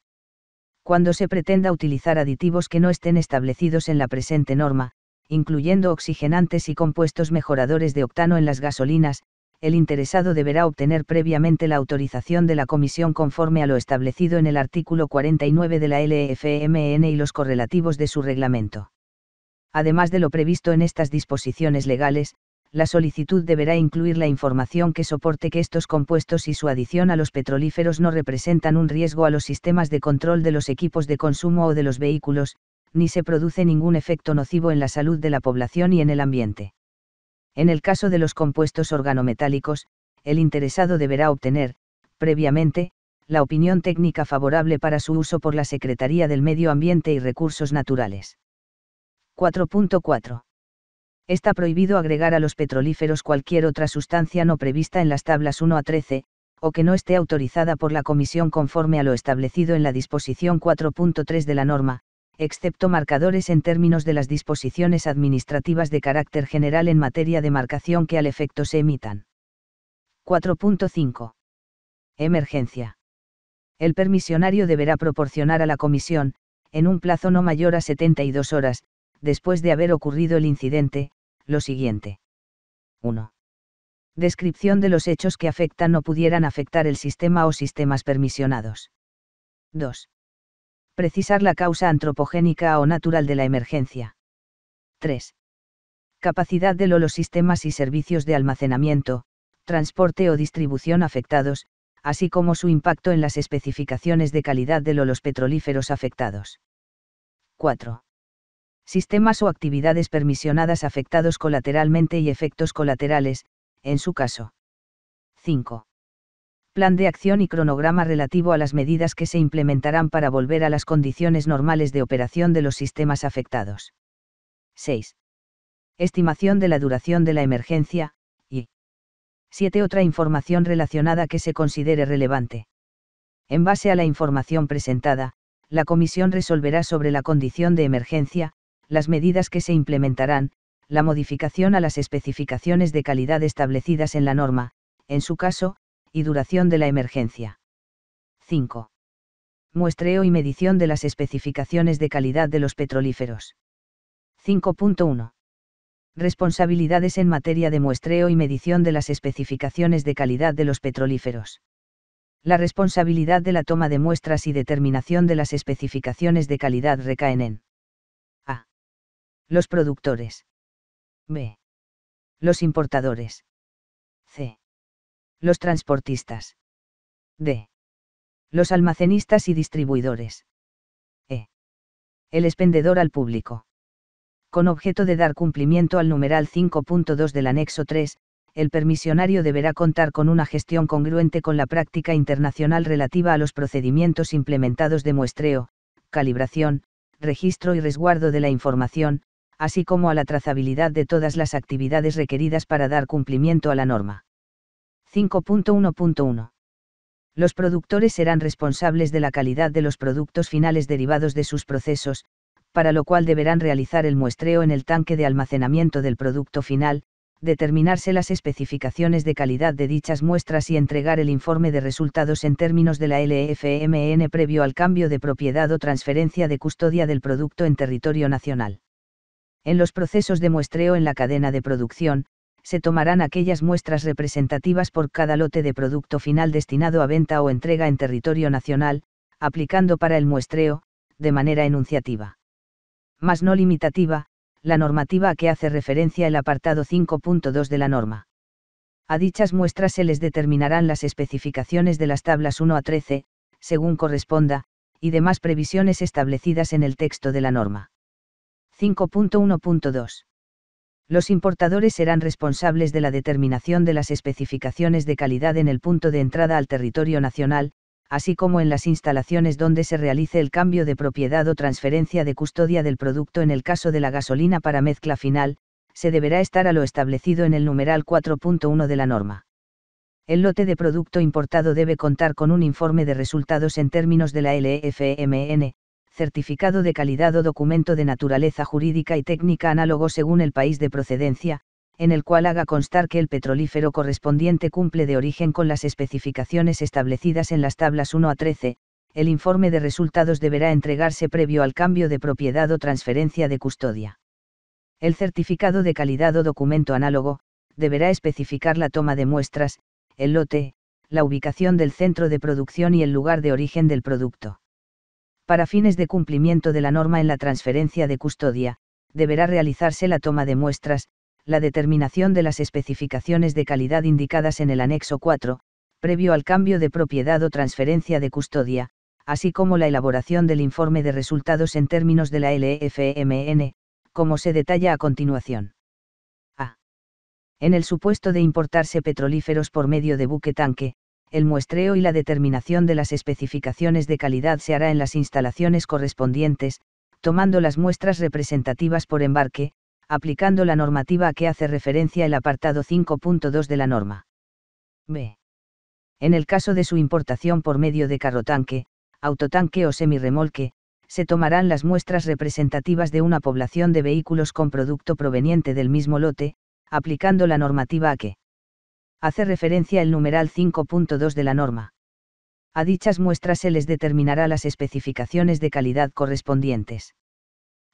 Cuando se pretenda utilizar aditivos que no estén establecidos en la presente norma, incluyendo oxigenantes y compuestos mejoradores de octano en las gasolinas, el interesado deberá obtener previamente la autorización de la Comisión conforme a lo establecido en el artículo 49 de la LEFMN y los correlativos de su reglamento. Además de lo previsto en estas disposiciones legales, la solicitud deberá incluir la información que soporte que estos compuestos y su adición a los petrolíferos no representan un riesgo a los sistemas de control de los equipos de consumo o de los vehículos, ni se produce ningún efecto nocivo en la salud de la población y en el ambiente. En el caso de los compuestos organometálicos, el interesado deberá obtener, previamente, la opinión técnica favorable para su uso por la Secretaría del Medio Ambiente y Recursos Naturales. 4.4. Está prohibido agregar a los petrolíferos cualquier otra sustancia no prevista en las tablas 1 a 13, o que no esté autorizada por la Comisión conforme a lo establecido en la disposición 4.3 de la norma, excepto marcadores en términos de las disposiciones administrativas de carácter general en materia de marcación que al efecto se emitan. 4.5. Emergencia. El permisionario deberá proporcionar a la Comisión, en un plazo no mayor a 72 horas, después de haber ocurrido el incidente, lo siguiente. 1. Descripción de los hechos que afectan o pudieran afectar el sistema o sistemas permisionados. 2. Precisar la causa antropogénica o natural de la emergencia. 3. Capacidad de los sistemas y servicios de almacenamiento, transporte o distribución afectados, así como su impacto en las especificaciones de calidad de los petrolíferos afectados. 4. Sistemas o actividades permisionadas afectados colateralmente y efectos colaterales, en su caso. 5. Plan de acción y cronograma relativo a las medidas que se implementarán para volver a las condiciones normales de operación de los sistemas afectados. 6. Estimación de la duración de la emergencia, y 7. Otra información relacionada que se considere relevante. En base a la información presentada, la Comisión resolverá sobre la condición de emergencia, las medidas que se implementarán, la modificación a las especificaciones de calidad establecidas en la norma, en su caso, y duración de la emergencia. 5. Muestreo y medición de las especificaciones de calidad de los petrolíferos. 5.1. Responsabilidades en materia de muestreo y medición de las especificaciones de calidad de los petrolíferos. La responsabilidad de la toma de muestras y determinación de las especificaciones de calidad recaen en a. Los productores. b. Los importadores. c. Los transportistas. d. Los almacenistas y distribuidores. e. El expendedor al público. Con objeto de dar cumplimiento al numeral 5.2 del anexo 3, el permisionario deberá contar con una gestión congruente con la práctica internacional relativa a los procedimientos implementados de muestreo, calibración, registro y resguardo de la información, así como a la trazabilidad de todas las actividades requeridas para dar cumplimiento a la norma. 5.1.1. Los productores serán responsables de la calidad de los productos finales derivados de sus procesos, para lo cual deberán realizar el muestreo en el tanque de almacenamiento del producto final, determinarse las especificaciones de calidad de dichas muestras y entregar el informe de resultados en términos de la LFMN previo al cambio de propiedad o transferencia de custodia del producto en territorio nacional. En los procesos de muestreo en la cadena de producción, se tomarán aquellas muestras representativas por cada lote de producto final destinado a venta o entrega en territorio nacional, aplicando para el muestreo, de manera enunciativa, mas no limitativa, la normativa a que hace referencia el apartado 5.2 de la norma. A dichas muestras se les determinarán las especificaciones de las tablas 1 a 13, según corresponda, y demás previsiones establecidas en el texto de la norma. 5.1.2. Los importadores serán responsables de la determinación de las especificaciones de calidad en el punto de entrada al territorio nacional, así como en las instalaciones donde se realice el cambio de propiedad o transferencia de custodia del producto. En el caso de la gasolina para mezcla final, se deberá estar a lo establecido en el numeral 4.1 de la norma. El lote de producto importado debe contar con un informe de resultados en términos de la LFMN, certificado de calidad o documento de naturaleza jurídica y técnica análogo según el país de procedencia, en el cual haga constar que el petrolífero correspondiente cumple de origen con las especificaciones establecidas en las tablas 1 a 13, el informe de resultados deberá entregarse previo al cambio de propiedad o transferencia de custodia. El certificado de calidad o documento análogo, deberá especificar la toma de muestras, el lote, la ubicación del centro de producción y el lugar de origen del producto. Para fines de cumplimiento de la norma en la transferencia de custodia, deberá realizarse la toma de muestras, la determinación de las especificaciones de calidad indicadas en el anexo 4, previo al cambio de propiedad o transferencia de custodia, así como la elaboración del informe de resultados en términos de la LFMN, como se detalla a continuación. A. En el supuesto de importarse petrolíferos por medio de buque tanque, el muestreo y la determinación de las especificaciones de calidad se hará en las instalaciones correspondientes, tomando las muestras representativas por embarque, aplicando la normativa a que hace referencia el apartado 5.2 de la norma. B. En el caso de su importación por medio de carrotanque, autotanque o semirremolque, se tomarán las muestras representativas de una población de vehículos con producto proveniente del mismo lote, aplicando la normativa a que hace referencia el numeral 5.2 de la norma. A dichas muestras se les determinará las especificaciones de calidad correspondientes.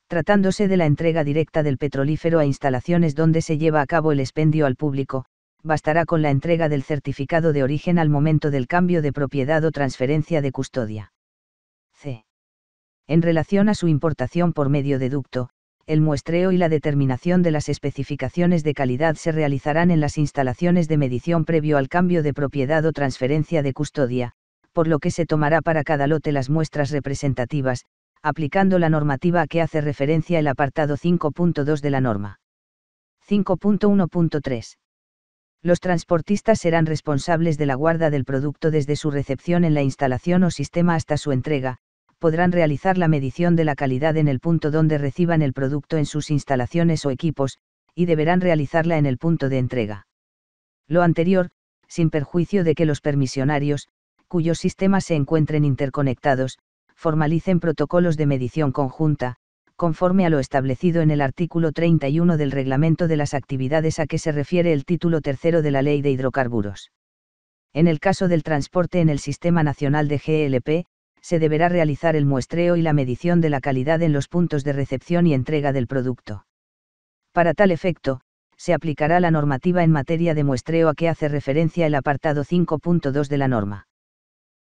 Tratándose de la entrega directa del petrolífero a instalaciones donde se lleva a cabo el expendio al público, bastará con la entrega del certificado de origen al momento del cambio de propiedad o transferencia de custodia. C. En relación a su importación por medio de ducto, el muestreo y la determinación de las especificaciones de calidad se realizarán en las instalaciones de medición previo al cambio de propiedad o transferencia de custodia, por lo que se tomará para cada lote las muestras representativas, aplicando la normativa a que hace referencia el apartado 5.2 de la norma. 5.1.3. Los transportistas serán responsables de la guarda del producto desde su recepción en la instalación o sistema hasta su entrega, podrán realizar la medición de la calidad en el punto donde reciban el producto en sus instalaciones o equipos, y deberán realizarla en el punto de entrega. Lo anterior, sin perjuicio de que los permisionarios, cuyos sistemas se encuentren interconectados, formalicen protocolos de medición conjunta, conforme a lo establecido en el artículo 31 del Reglamento de las actividades a que se refiere el título tercero de la Ley de Hidrocarburos. En el caso del transporte en el Sistema Nacional de GLP, se deberá realizar el muestreo y la medición de la calidad en los puntos de recepción y entrega del producto. Para tal efecto, se aplicará la normativa en materia de muestreo a que hace referencia el apartado 5.2 de la norma.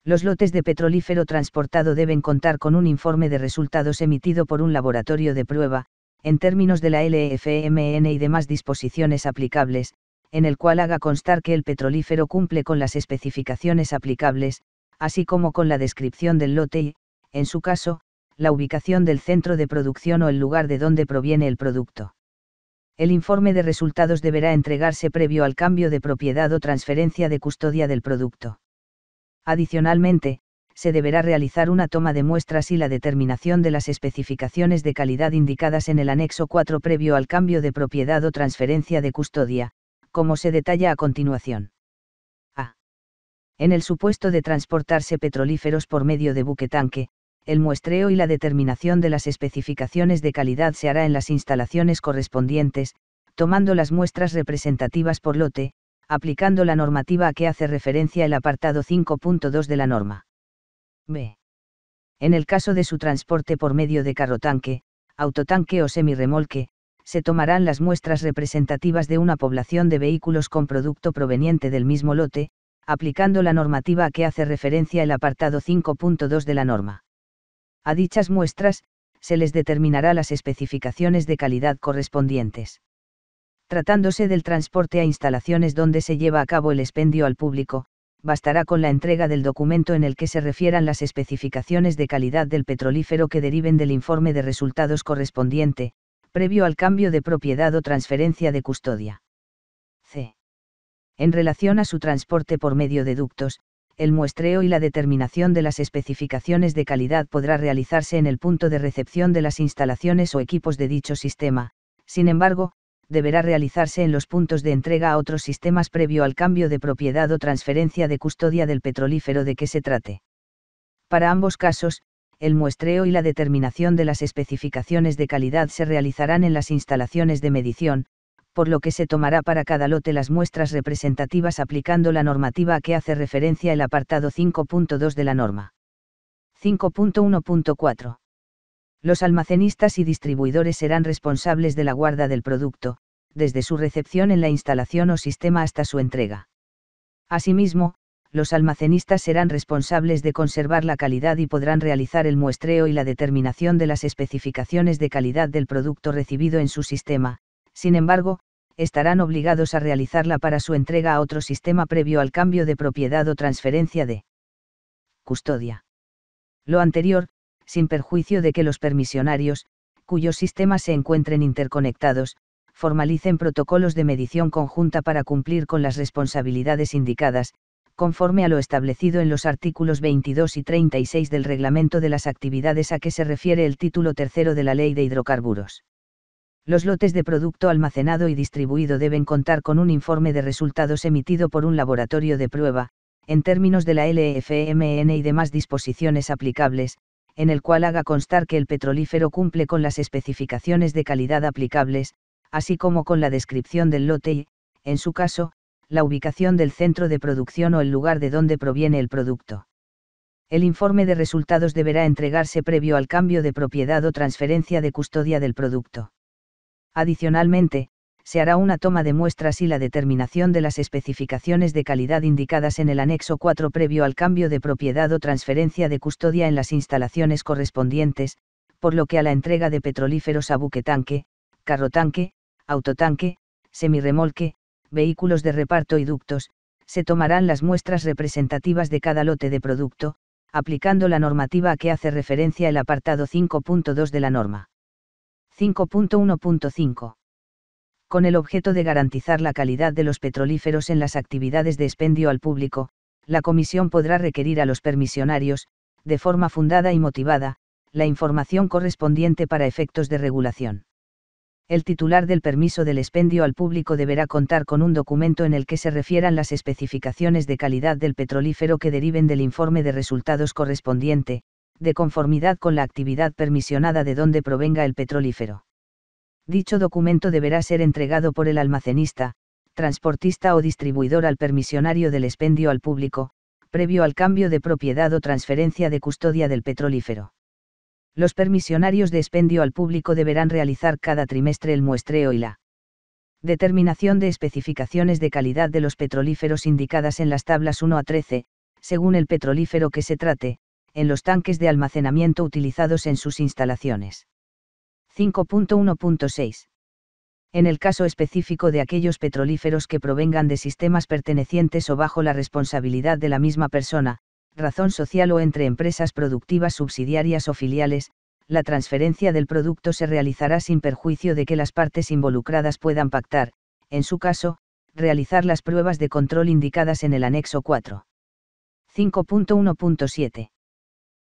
Los lotes de petrolífero transportado deben contar con un informe de resultados emitido por un laboratorio de prueba, en términos de la LEFMN y demás disposiciones aplicables, en el cual haga constar que el petrolífero cumple con las especificaciones aplicables, así como con la descripción del lote y, en su caso, la ubicación del centro de producción o el lugar de donde proviene el producto. El informe de resultados deberá entregarse previo al cambio de propiedad o transferencia de custodia del producto. Adicionalmente, se deberá realizar una toma de muestras y la determinación de las especificaciones de calidad indicadas en el anexo 4 previo al cambio de propiedad o transferencia de custodia, como se detalla a continuación. A. En el supuesto de transportarse petrolíferos por medio de buque-tanque, el muestreo y la determinación de las especificaciones de calidad se hará en las instalaciones correspondientes, tomando las muestras representativas por lote, aplicando la normativa a que hace referencia el apartado 5.2 de la norma. B. En el caso de su transporte por medio de carrotanque, autotanque o semirremolque, se tomarán las muestras representativas de una población de vehículos con producto proveniente del mismo lote, aplicando la normativa a que hace referencia el apartado 5.2 de la norma. A dichas muestras, se les determinará las especificaciones de calidad correspondientes. Tratándose del transporte a instalaciones donde se lleva a cabo el expendio al público, bastará con la entrega del documento en el que se refieran las especificaciones de calidad del petrolífero que deriven del informe de resultados correspondiente, previo al cambio de propiedad o transferencia de custodia. C. En relación a su transporte por medio de ductos, el muestreo y la determinación de las especificaciones de calidad podrá realizarse en el punto de recepción de las instalaciones o equipos de dicho sistema, sin embargo, deberá realizarse en los puntos de entrega a otros sistemas previo al cambio de propiedad o transferencia de custodia del petrolífero de que se trate. Para ambos casos, el muestreo y la determinación de las especificaciones de calidad se realizarán en las instalaciones de medición, por lo que se tomará para cada lote las muestras representativas aplicando la normativa a que hace referencia el apartado 5.2 de la norma. 5.1.4. Los almacenistas y distribuidores serán responsables de la guarda del producto, desde su recepción en la instalación o sistema hasta su entrega. Asimismo, los almacenistas serán responsables de conservar la calidad y podrán realizar el muestreo y la determinación de las especificaciones de calidad del producto recibido en su sistema. Sin embargo, estarán obligados a realizarla para su entrega a otro sistema previo al cambio de propiedad o transferencia de custodia. Lo anterior, sin perjuicio de que los permisionarios, cuyos sistemas se encuentren interconectados, formalicen protocolos de medición conjunta para cumplir con las responsabilidades indicadas, conforme a lo establecido en los artículos 22 y 36 del Reglamento de las Actividades a que se refiere el título tercero de la Ley de Hidrocarburos. Los lotes de producto almacenado y distribuido deben contar con un informe de resultados emitido por un laboratorio de prueba, en términos de la LEFMN y demás disposiciones aplicables, en el cual haga constar que el petrolífero cumple con las especificaciones de calidad aplicables, así como con la descripción del lote y, en su caso, la ubicación del centro de producción o el lugar de donde proviene el producto. El informe de resultados deberá entregarse previo al cambio de propiedad o transferencia de custodia del producto. Adicionalmente, se hará una toma de muestras y la determinación de las especificaciones de calidad indicadas en el anexo 4 previo al cambio de propiedad o transferencia de custodia en las instalaciones correspondientes, por lo que a la entrega de petrolíferos a buque-tanque, carrotanque, autotanque, semirremolque, vehículos de reparto y ductos, se tomarán las muestras representativas de cada lote de producto, aplicando la normativa a que hace referencia el apartado 5.2 de la norma. 5.1.5. Con el objeto de garantizar la calidad de los petrolíferos en las actividades de expendio al público, la Comisión podrá requerir a los permisionarios, de forma fundada y motivada, la información correspondiente para efectos de regulación. El titular del permiso del expendio al público deberá contar con un documento en el que se refieran las especificaciones de calidad del petrolífero que deriven del informe de resultados correspondiente, de conformidad con la actividad permisionada de donde provenga el petrolífero. Dicho documento deberá ser entregado por el almacenista, transportista o distribuidor al permisionario del expendio al público, previo al cambio de propiedad o transferencia de custodia del petrolífero. Los permisionarios de expendio al público deberán realizar cada trimestre el muestreo y la determinación de especificaciones de calidad de los petrolíferos indicadas en las tablas 1 a 13, según el petrolífero que se trate, en los tanques de almacenamiento utilizados en sus instalaciones. 5.1.6. En el caso específico de aquellos petrolíferos que provengan de sistemas pertenecientes o bajo la responsabilidad de la misma persona, razón social o entre empresas productivas subsidiarias o filiales, la transferencia del producto se realizará sin perjuicio de que las partes involucradas puedan pactar, en su caso, realizar las pruebas de control indicadas en el anexo 4. 5.1.7.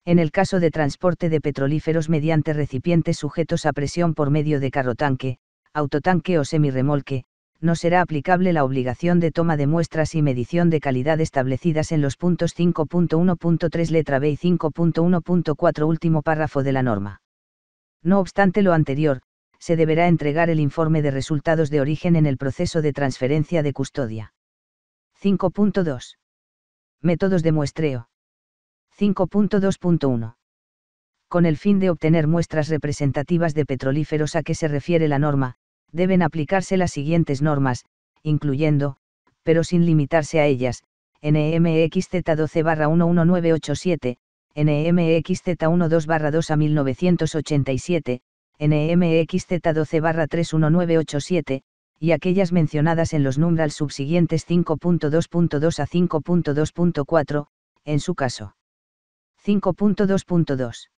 En el caso de transporte de petrolíferos mediante recipientes sujetos a presión por medio de carrotanque, autotanque o semirremolque, no será aplicable la obligación de toma de muestras y medición de calidad establecidas en los puntos 5.1.3 letra B y 5.1.4 último párrafo de la norma. No obstante lo anterior, se deberá entregar el informe de resultados de origen en el proceso de transferencia de custodia. 5.2. Métodos de muestreo. 5.2.1. Con el fin de obtener muestras representativas de petrolíferos a que se refiere la norma, deben aplicarse las siguientes normas, incluyendo, pero sin limitarse a ellas, NEMXZ 12/11987, NEMXZ 12/2 a 1987, NEMXZ 12/31987, y aquellas mencionadas en los numerals subsiguientes 5.2.2 a 5.2.4, en su caso. 5.2.2.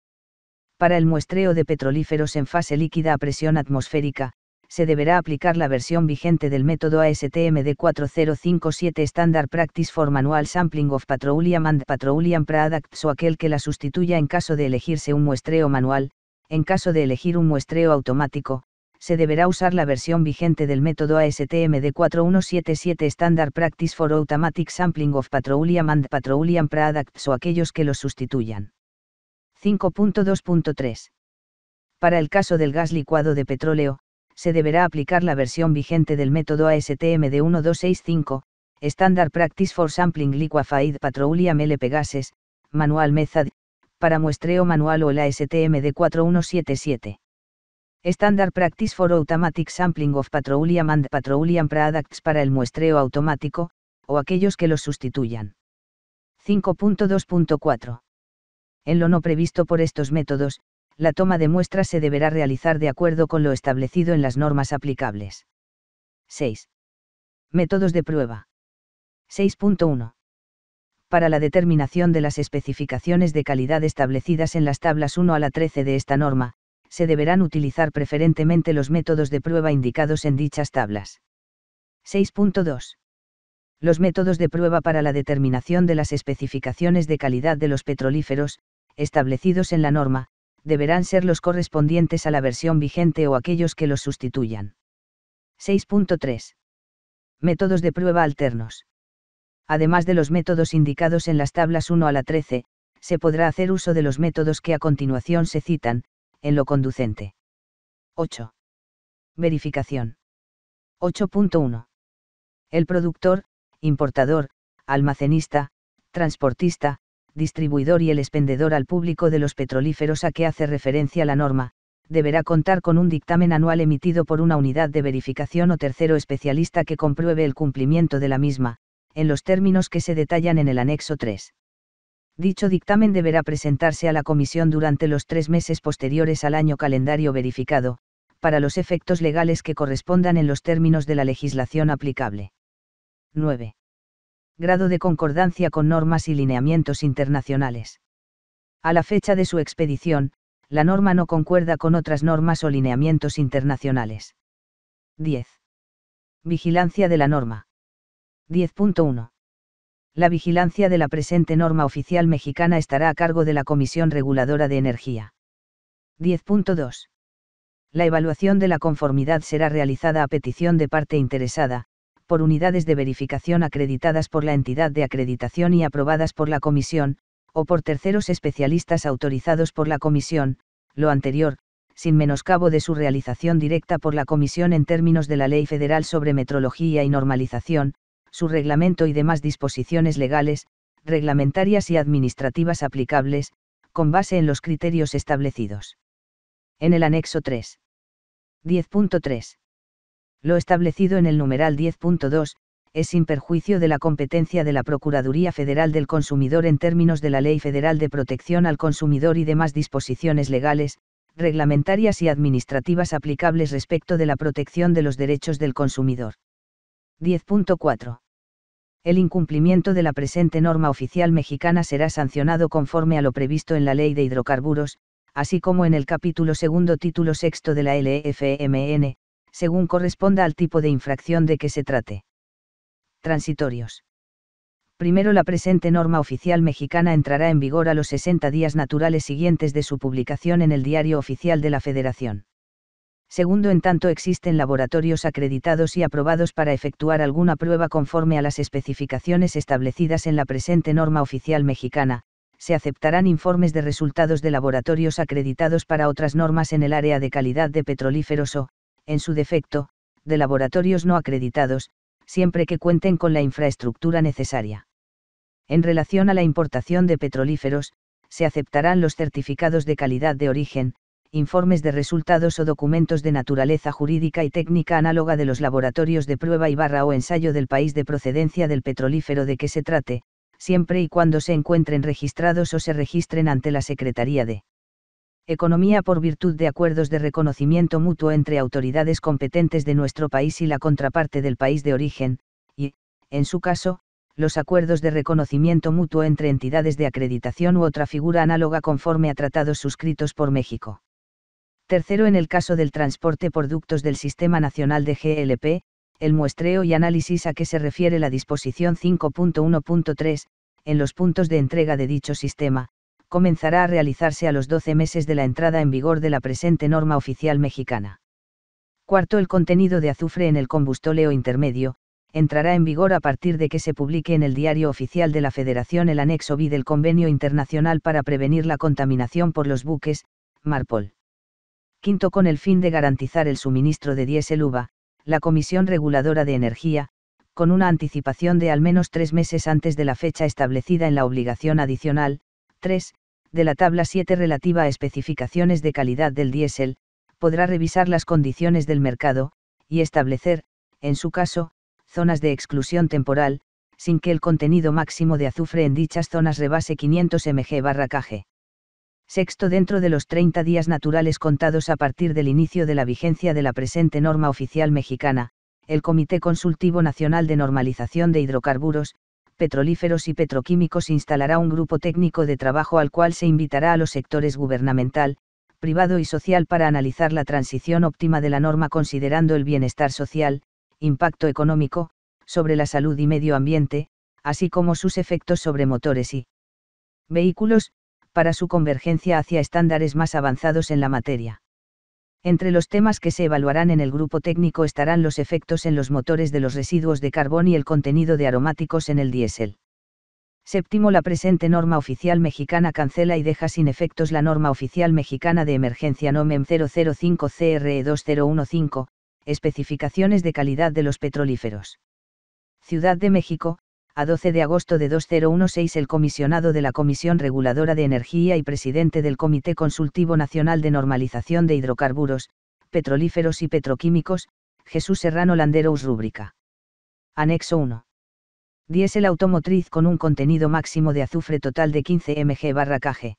Para el muestreo de petrolíferos en fase líquida a presión atmosférica, se deberá aplicar la versión vigente del método ASTM D4057 Standard Practice for Manual Sampling of Petroleum and Petroleum Products o aquel que la sustituya en caso de elegirse un muestreo manual. En caso de elegir un muestreo automático, se deberá usar la versión vigente del método ASTM D4177 Standard Practice for Automatic Sampling of Petroleum and Petroleum Products o aquellos que los sustituyan. 5.2.3. Para el caso del gas licuado de petróleo, se deberá aplicar la versión vigente del método ASTM D1265, Standard Practice for Sampling Liquefied Petroleum LP Gases, Manual Method, para muestreo manual o el ASTM D4177. Standard Practice for Automatic Sampling of Petroleum and Petroleum Products para el muestreo automático, o aquellos que los sustituyan. 5.2.4. En lo no previsto por estos métodos, la toma de muestras se deberá realizar de acuerdo con lo establecido en las normas aplicables. 6. Métodos de prueba. 6.1. Para la determinación de las especificaciones de calidad establecidas en las tablas 1 a la 13 de esta norma, se deberán utilizar preferentemente los métodos de prueba indicados en dichas tablas. 6.2. Los métodos de prueba para la determinación de las especificaciones de calidad de los petrolíferos, establecidos en la norma, deberán ser los correspondientes a la versión vigente o aquellos que los sustituyan. 6.3. Métodos de prueba alternos. Además de los métodos indicados en las tablas 1 a la 13, se podrá hacer uso de los métodos que a continuación se citan, en lo conducente. 8. Verificación. 8.1. El productor, importador, almacenista, transportista, distribuidor y el expendedor al público de los petrolíferos a que hace referencia la norma, deberá contar con un dictamen anual emitido por una unidad de verificación o tercero especialista que compruebe el cumplimiento de la misma, en los términos que se detallan en el anexo 3. Dicho dictamen deberá presentarse a la comisión durante los 3 meses posteriores al año calendario verificado, para los efectos legales que correspondan en los términos de la legislación aplicable. 9. Grado de concordancia con normas y lineamientos internacionales. A la fecha de su expedición, la norma no concuerda con otras normas o lineamientos internacionales. 10. Vigilancia de la norma. 10.1. La vigilancia de la presente norma oficial mexicana estará a cargo de la Comisión Reguladora de Energía. 10.2. La evaluación de la conformidad será realizada a petición de parte interesada, por unidades de verificación acreditadas por la entidad de acreditación y aprobadas por la Comisión, o por terceros especialistas autorizados por la Comisión, lo anterior, sin menoscabo de su realización directa por la Comisión en términos de la Ley Federal sobre Metrología y Normalización, su reglamento y demás disposiciones legales, reglamentarias y administrativas aplicables, con base en los criterios establecidos en el anexo 3. 10.3. Lo establecido en el numeral 10.2, es sin perjuicio de la competencia de la Procuraduría Federal del Consumidor en términos de la Ley Federal de Protección al Consumidor y demás disposiciones legales, reglamentarias y administrativas aplicables respecto de la protección de los derechos del consumidor. 10.4. El incumplimiento de la presente norma oficial mexicana será sancionado conforme a lo previsto en la Ley de Hidrocarburos, así como en el capítulo segundo título sexto de la LFMN, según corresponda al tipo de infracción de que se trate. Transitorios. Primero, la presente norma oficial mexicana entrará en vigor a los 60 días naturales siguientes de su publicación en el Diario Oficial de la Federación. Segundo, en tanto existen laboratorios acreditados y aprobados para efectuar alguna prueba conforme a las especificaciones establecidas en la presente norma oficial mexicana, se aceptarán informes de resultados de laboratorios acreditados para otras normas en el área de calidad de petrolíferos o, en su defecto, de laboratorios no acreditados, siempre que cuenten con la infraestructura necesaria. En relación a la importación de petrolíferos, se aceptarán los certificados de calidad de origen, informes de resultados o documentos de naturaleza jurídica y técnica análoga de los laboratorios de prueba o ensayo del país de procedencia del petrolífero de que se trate, siempre y cuando se encuentren registrados o se registren ante la Secretaría de Economía por virtud de acuerdos de reconocimiento mutuo entre autoridades competentes de nuestro país y la contraparte del país de origen, y, en su caso, los acuerdos de reconocimiento mutuo entre entidades de acreditación u otra figura análoga conforme a tratados suscritos por México. Tercero, en el caso del transporte por ductos del Sistema Nacional de GLP, el muestreo y análisis a que se refiere la disposición 5.1.3, en los puntos de entrega de dicho sistema, comenzará a realizarse a los 12 meses de la entrada en vigor de la presente norma oficial mexicana. Cuarto, el contenido de azufre en el combustóleo intermedio, entrará en vigor a partir de que se publique en el Diario Oficial de la Federación el anexo B del Convenio Internacional para prevenir la contaminación por los buques, MARPOL. Quinto, con el fin de garantizar el suministro de diésel UVA, la Comisión Reguladora de Energía, con una anticipación de al menos 3 meses antes de la fecha establecida en la obligación adicional, 3, de la tabla 7 relativa a especificaciones de calidad del diésel, podrá revisar las condiciones del mercado, y establecer, en su caso, zonas de exclusión temporal, sin que el contenido máximo de azufre en dichas zonas rebase 500 mg/kg. Sexto, dentro de los 30 días naturales contados a partir del inicio de la vigencia de la presente norma oficial mexicana, el Comité Consultivo Nacional de Normalización de Hidrocarburos, Petrolíferos y Petroquímicos instalará un grupo técnico de trabajo al cual se invitará a los sectores gubernamental, privado y social para analizar la transición óptima de la norma considerando el bienestar social, impacto económico, sobre la salud y medio ambiente, así como sus efectos sobre motores y vehículos, para su convergencia hacia estándares más avanzados en la materia. Entre los temas que se evaluarán en el grupo técnico estarán los efectos en los motores de los residuos de carbón y el contenido de aromáticos en el diésel. Séptimo, la presente norma oficial mexicana cancela y deja sin efectos la norma oficial mexicana de emergencia NOMEM 005 CRE 2015, especificaciones de calidad de los petrolíferos. Ciudad de México, a 12 de agosto de 2016. El comisionado de la Comisión Reguladora de Energía y presidente del Comité Consultivo Nacional de Normalización de Hidrocarburos, Petrolíferos y Petroquímicos, Jesús Serrano Landeros. Rúbrica. Anexo 1. Diésel automotriz con un contenido máximo de azufre total de 15 mg/kg.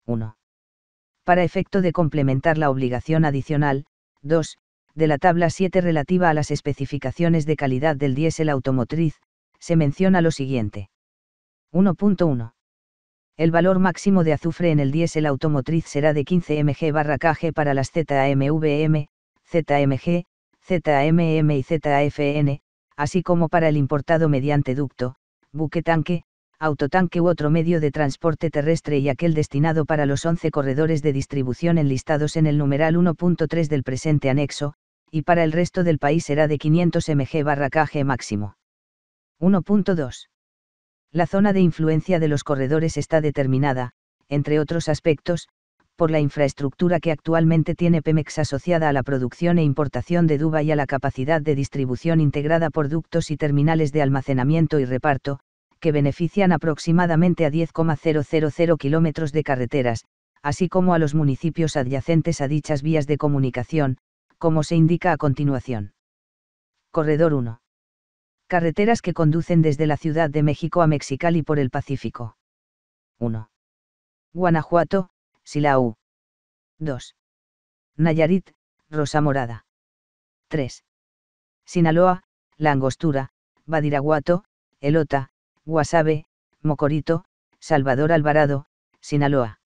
1. Para efecto de complementar la obligación adicional, 2, de la tabla 7 relativa a las especificaciones de calidad del diésel automotriz, se menciona lo siguiente. 1.1. El valor máximo de azufre en el diésel automotriz será de 15 mg/kg para las ZAMVM, ZMG, ZMM y ZAFN, así como para el importado mediante ducto, buque tanque, autotanque u otro medio de transporte terrestre y aquel destinado para los 11 corredores de distribución enlistados en el numeral 1.3 del presente anexo, y para el resto del país será de 500 mg/kg máximo. 1.2. La zona de influencia de los corredores está determinada, entre otros aspectos, por la infraestructura que actualmente tiene Pemex asociada a la producción e importación de DUVA y a la capacidad de distribución integrada por ductos y terminales de almacenamiento y reparto, que benefician aproximadamente a 10,000 kilómetros de carreteras, así como a los municipios adyacentes a dichas vías de comunicación, como se indica a continuación. Corredor 1. Carreteras que conducen desde la Ciudad de México a Mexicali por el Pacífico. 1. Guanajuato, Silao. 2. Nayarit, Rosa Morada. 3. Sinaloa, La Angostura, Badiraguato, Elota, Guasave, Mocorito, Salvador Alvarado, Sinaloa.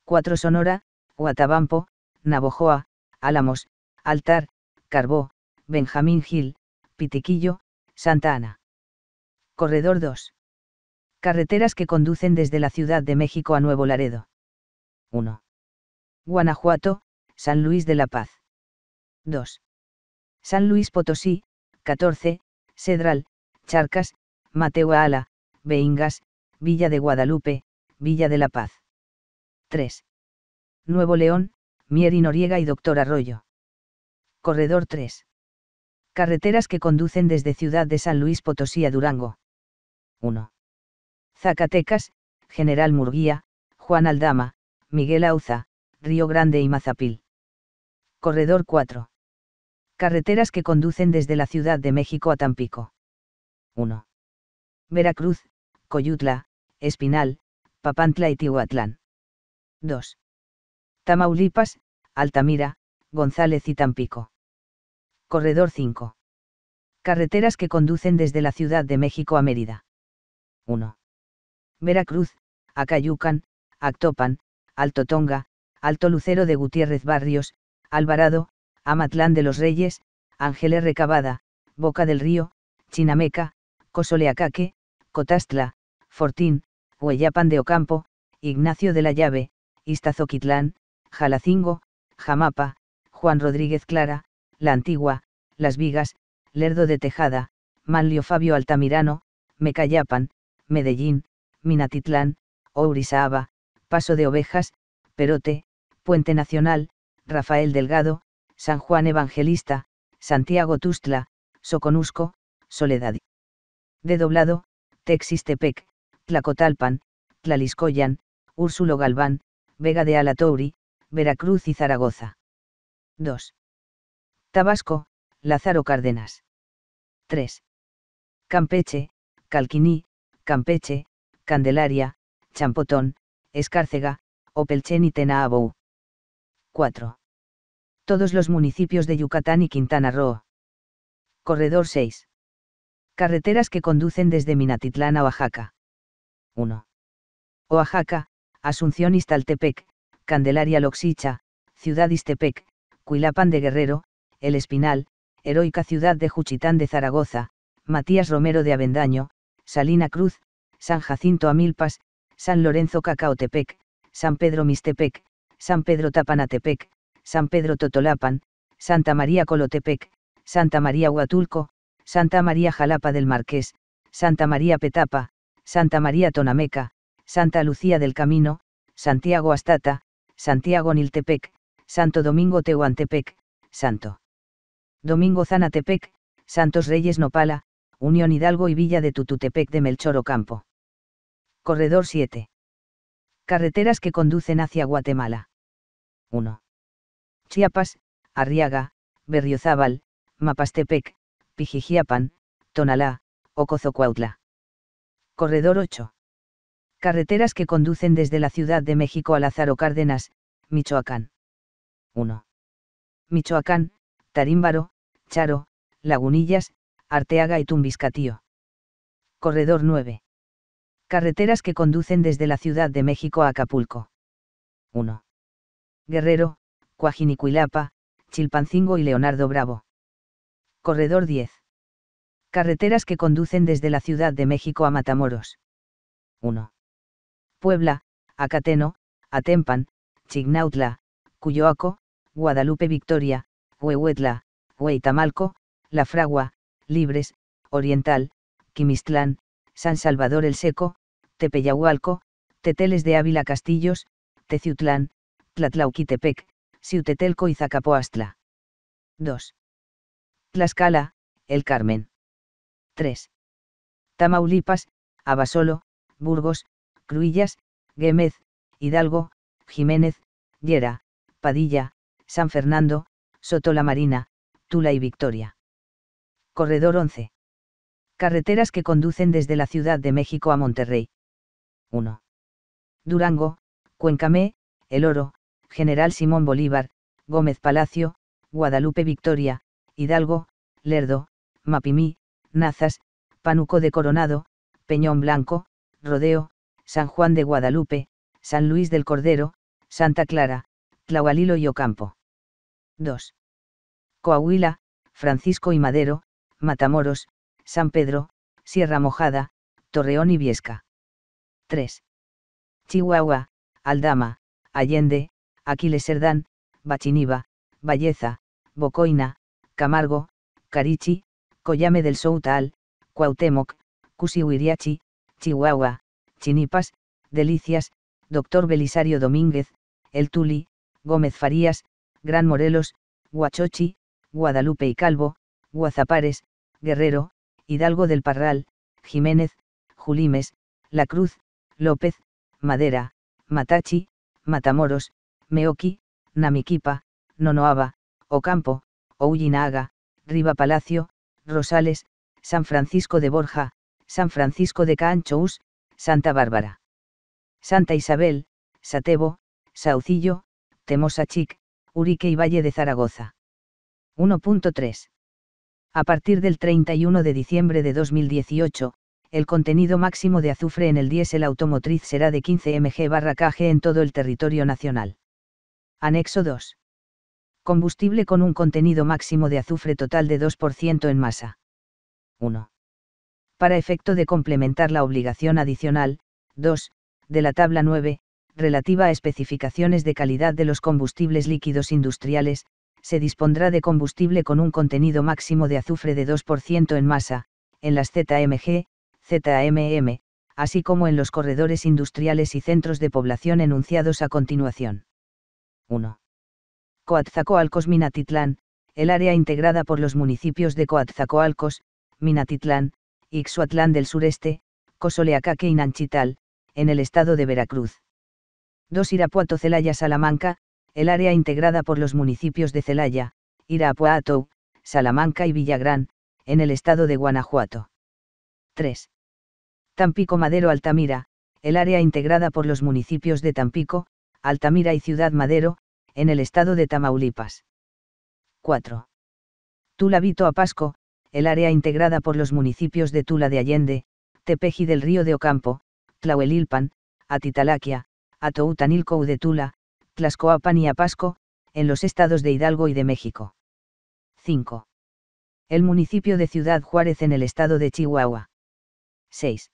4. Sonora, Huatabampo, Navojoa, Álamos, Altar, Carbó, Benjamín Gil, Pitiquillo, Santa Ana. Corredor 2. Carreteras que conducen desde la Ciudad de México a Nuevo Laredo. 1. Guanajuato, San Luis de la Paz. 2. San Luis Potosí, 14, Cedral, Charcas, Matehuala, Beingas, Villa de Guadalupe, Villa de la Paz. 3. Nuevo León, Mier y Noriega y Doctor Arroyo. Corredor 3. Carreteras que conducen desde Ciudad de San Luis Potosí a Durango. 1. Zacatecas, General Murguía, Juan Aldama, Miguel Auza, Río Grande y Mazapil. Corredor 4. Carreteras que conducen desde la Ciudad de México a Tampico. 1. Veracruz, Coyutla, Espinal, Papantla y Tihuatlán. 2. Tamaulipas, Altamira, González y Tampico. Corredor 5. Carreteras que conducen desde la Ciudad de México a Mérida. 1. Veracruz, Acayucan, Actopan, Alto Tonga, Alto Lucero de Gutiérrez Barrios, Alvarado, Amatlán de los Reyes, Ángel R. Cavada, Boca del Río, Chinameca, Cosoleacaque, Cotastla, Fortín, Hueyapan de Ocampo, Ignacio de la Llave, Iztazoquitlán, Jalacingo, Jamapa, Juan Rodríguez Clara, La Antigua, Las Vigas, Lerdo de Tejada, Manlio Fabio Altamirano, Mecayapan, Medellín, Minatitlán, Ourizaaba, Paso de Ovejas, Perote, Puente Nacional, Rafael Delgado, San Juan Evangelista, Santiago Tustla, Soconusco, Soledad. De Doblado, Texistepec, Tlacotalpan, Tlaliscoyan, Úrsulo Galván, Vega de Alatouri, Veracruz y Zaragoza. 2. Tabasco, Lázaro Cárdenas. 3. Campeche, Calquiní, Campeche, Candelaria, Champotón, Escárcega, Opelchen y Tenabou. 4. Todos los municipios de Yucatán y Quintana Roo. Corredor 6. Carreteras que conducen desde Minatitlán a Oaxaca. 1. Oaxaca, Asunción Iztaltepec, Candelaria Loxicha, Ciudad Ixtepec, Cuilapan de Guerrero, El Espinal, heroica ciudad de Juchitán de Zaragoza, Matías Romero de Avendaño, Salina Cruz, San Jacinto Amilpas, San Lorenzo Cacaotepec, San Pedro Mixtepec, San Pedro Tapanatepec, San Pedro Totolapan, Santa María Colotepec, Santa María Huatulco, Santa María Jalapa del Marqués, Santa María Petapa, Santa María Tonameca, Santa Lucía del Camino, Santiago Astata, Santiago Niltepec, Santo Domingo Tehuantepec, Santo Domingo Zanatepec, Santos Reyes Nopala, Unión Hidalgo y Villa de Tututepec de Melchor Ocampo. Corredor 7. Carreteras que conducen hacia Guatemala. 1. Chiapas, Arriaga, Berriozábal, Mapastepec, Pijijiapan, Tonalá, Ocozocuautla. Corredor 8. Carreteras que conducen desde la Ciudad de México a Lázaro Cárdenas, Michoacán. 1. Michoacán, Tarímbaro, Charo, Lagunillas, Arteaga y Tumbiscatío. Corredor 9. Carreteras que conducen desde la Ciudad de México a Acapulco. 1. Guerrero, Coajinicuilapa, Chilpancingo y Leonardo Bravo. Corredor 10. Carreteras que conducen desde la Ciudad de México a Matamoros. 1. Puebla, Acateno, Atempan, Chignautla, Cuyoaco, Guadalupe Victoria, Huehuetla, Hueitamalco, La Fragua, Libres, Oriental, Quimistlán, San Salvador el Seco, Tepeyahualco, Teteles de Ávila Castillos, Teciutlán, Tlatlauquitepec, Ciutetelco y Zacapoastla. 2. Tlaxcala, El Carmen. 3. Tamaulipas, Abasolo, Burgos, Cruillas, Gémez, Hidalgo, Jiménez, Llera, Padilla, San Fernando, Soto la Marina, Tula y Victoria. Corredor 11. Carreteras que conducen desde la Ciudad de México a Monterrey. 1. Durango, Cuencamé, El Oro, General Simón Bolívar, Gómez Palacio, Guadalupe Victoria, Hidalgo, Lerdo, Mapimí, Nazas, Pánuco de Coronado, Peñón Blanco, Rodeo, San Juan de Guadalupe, San Luis del Cordero, Santa Clara, Tlahualilo y Ocampo. 2. Coahuila, Francisco y Madero, Matamoros, San Pedro, Sierra Mojada, Torreón y Viesca. 3. Chihuahua, Aldama, Allende, Aquiles Cerdán, Bachiniva, Valleza, Bocoina, Camargo, Carichi, Coyame del Soutal, Cuauhtémoc, Cusihuiriachi, Chihuahua, Chinipas, Delicias, Dr. Belisario Domínguez, El Tuli, Gómez Farías, Gran Morelos, Huachochi, Guadalupe y Calvo, Guazapares, Guerrero, Hidalgo del Parral, Jiménez, Julimes, La Cruz, López, Madera, Matachi, Matamoros, Meoqui, Namiquipa, Nonoaba, Ocampo, Oullinaga, Riva Palacio, Rosales, San Francisco de Borja, San Francisco de Caanchous, Santa Bárbara. Santa Isabel, Satebo, Saucillo, Temosachic, Urique y Valle de Zaragoza. 1.3. A partir del 31 de diciembre de 2018, el contenido máximo de azufre en el diésel automotriz será de 15 mg/kg en todo el territorio nacional. Anexo 2. Combustible con un contenido máximo de azufre total de 2% en masa. 1. Para efecto de complementar la obligación adicional, 2, de la tabla 9, relativa a especificaciones de calidad de los combustibles líquidos industriales, se dispondrá de combustible con un contenido máximo de azufre de 2% en masa, en las ZMG, ZMM, así como en los corredores industriales y centros de población enunciados a continuación. 1. Coatzacoalcos Minatitlán, el área integrada por los municipios de Coatzacoalcos, Minatitlán, Ixhuatlán del Sureste, Cosoleacaque y Nanchital, en el estado de Veracruz. 2. Irapuato Celaya Salamanca, el área integrada por los municipios de Celaya, Irapuato, Salamanca y Villagrán, en el estado de Guanajuato. 3. Tampico Madero Altamira, el área integrada por los municipios de Tampico, Altamira y Ciudad Madero, en el estado de Tamaulipas. 4. Tula Vito Apasco, el área integrada por los municipios de Tula de Allende, Tepeji del Río de Ocampo, Tlahuelilpan, Atitalaquia, Atoutanilco de Tula, Tlaxcoapan y Apasco, en los estados de Hidalgo y de México. 5. El municipio de Ciudad Juárez en el estado de Chihuahua. 6.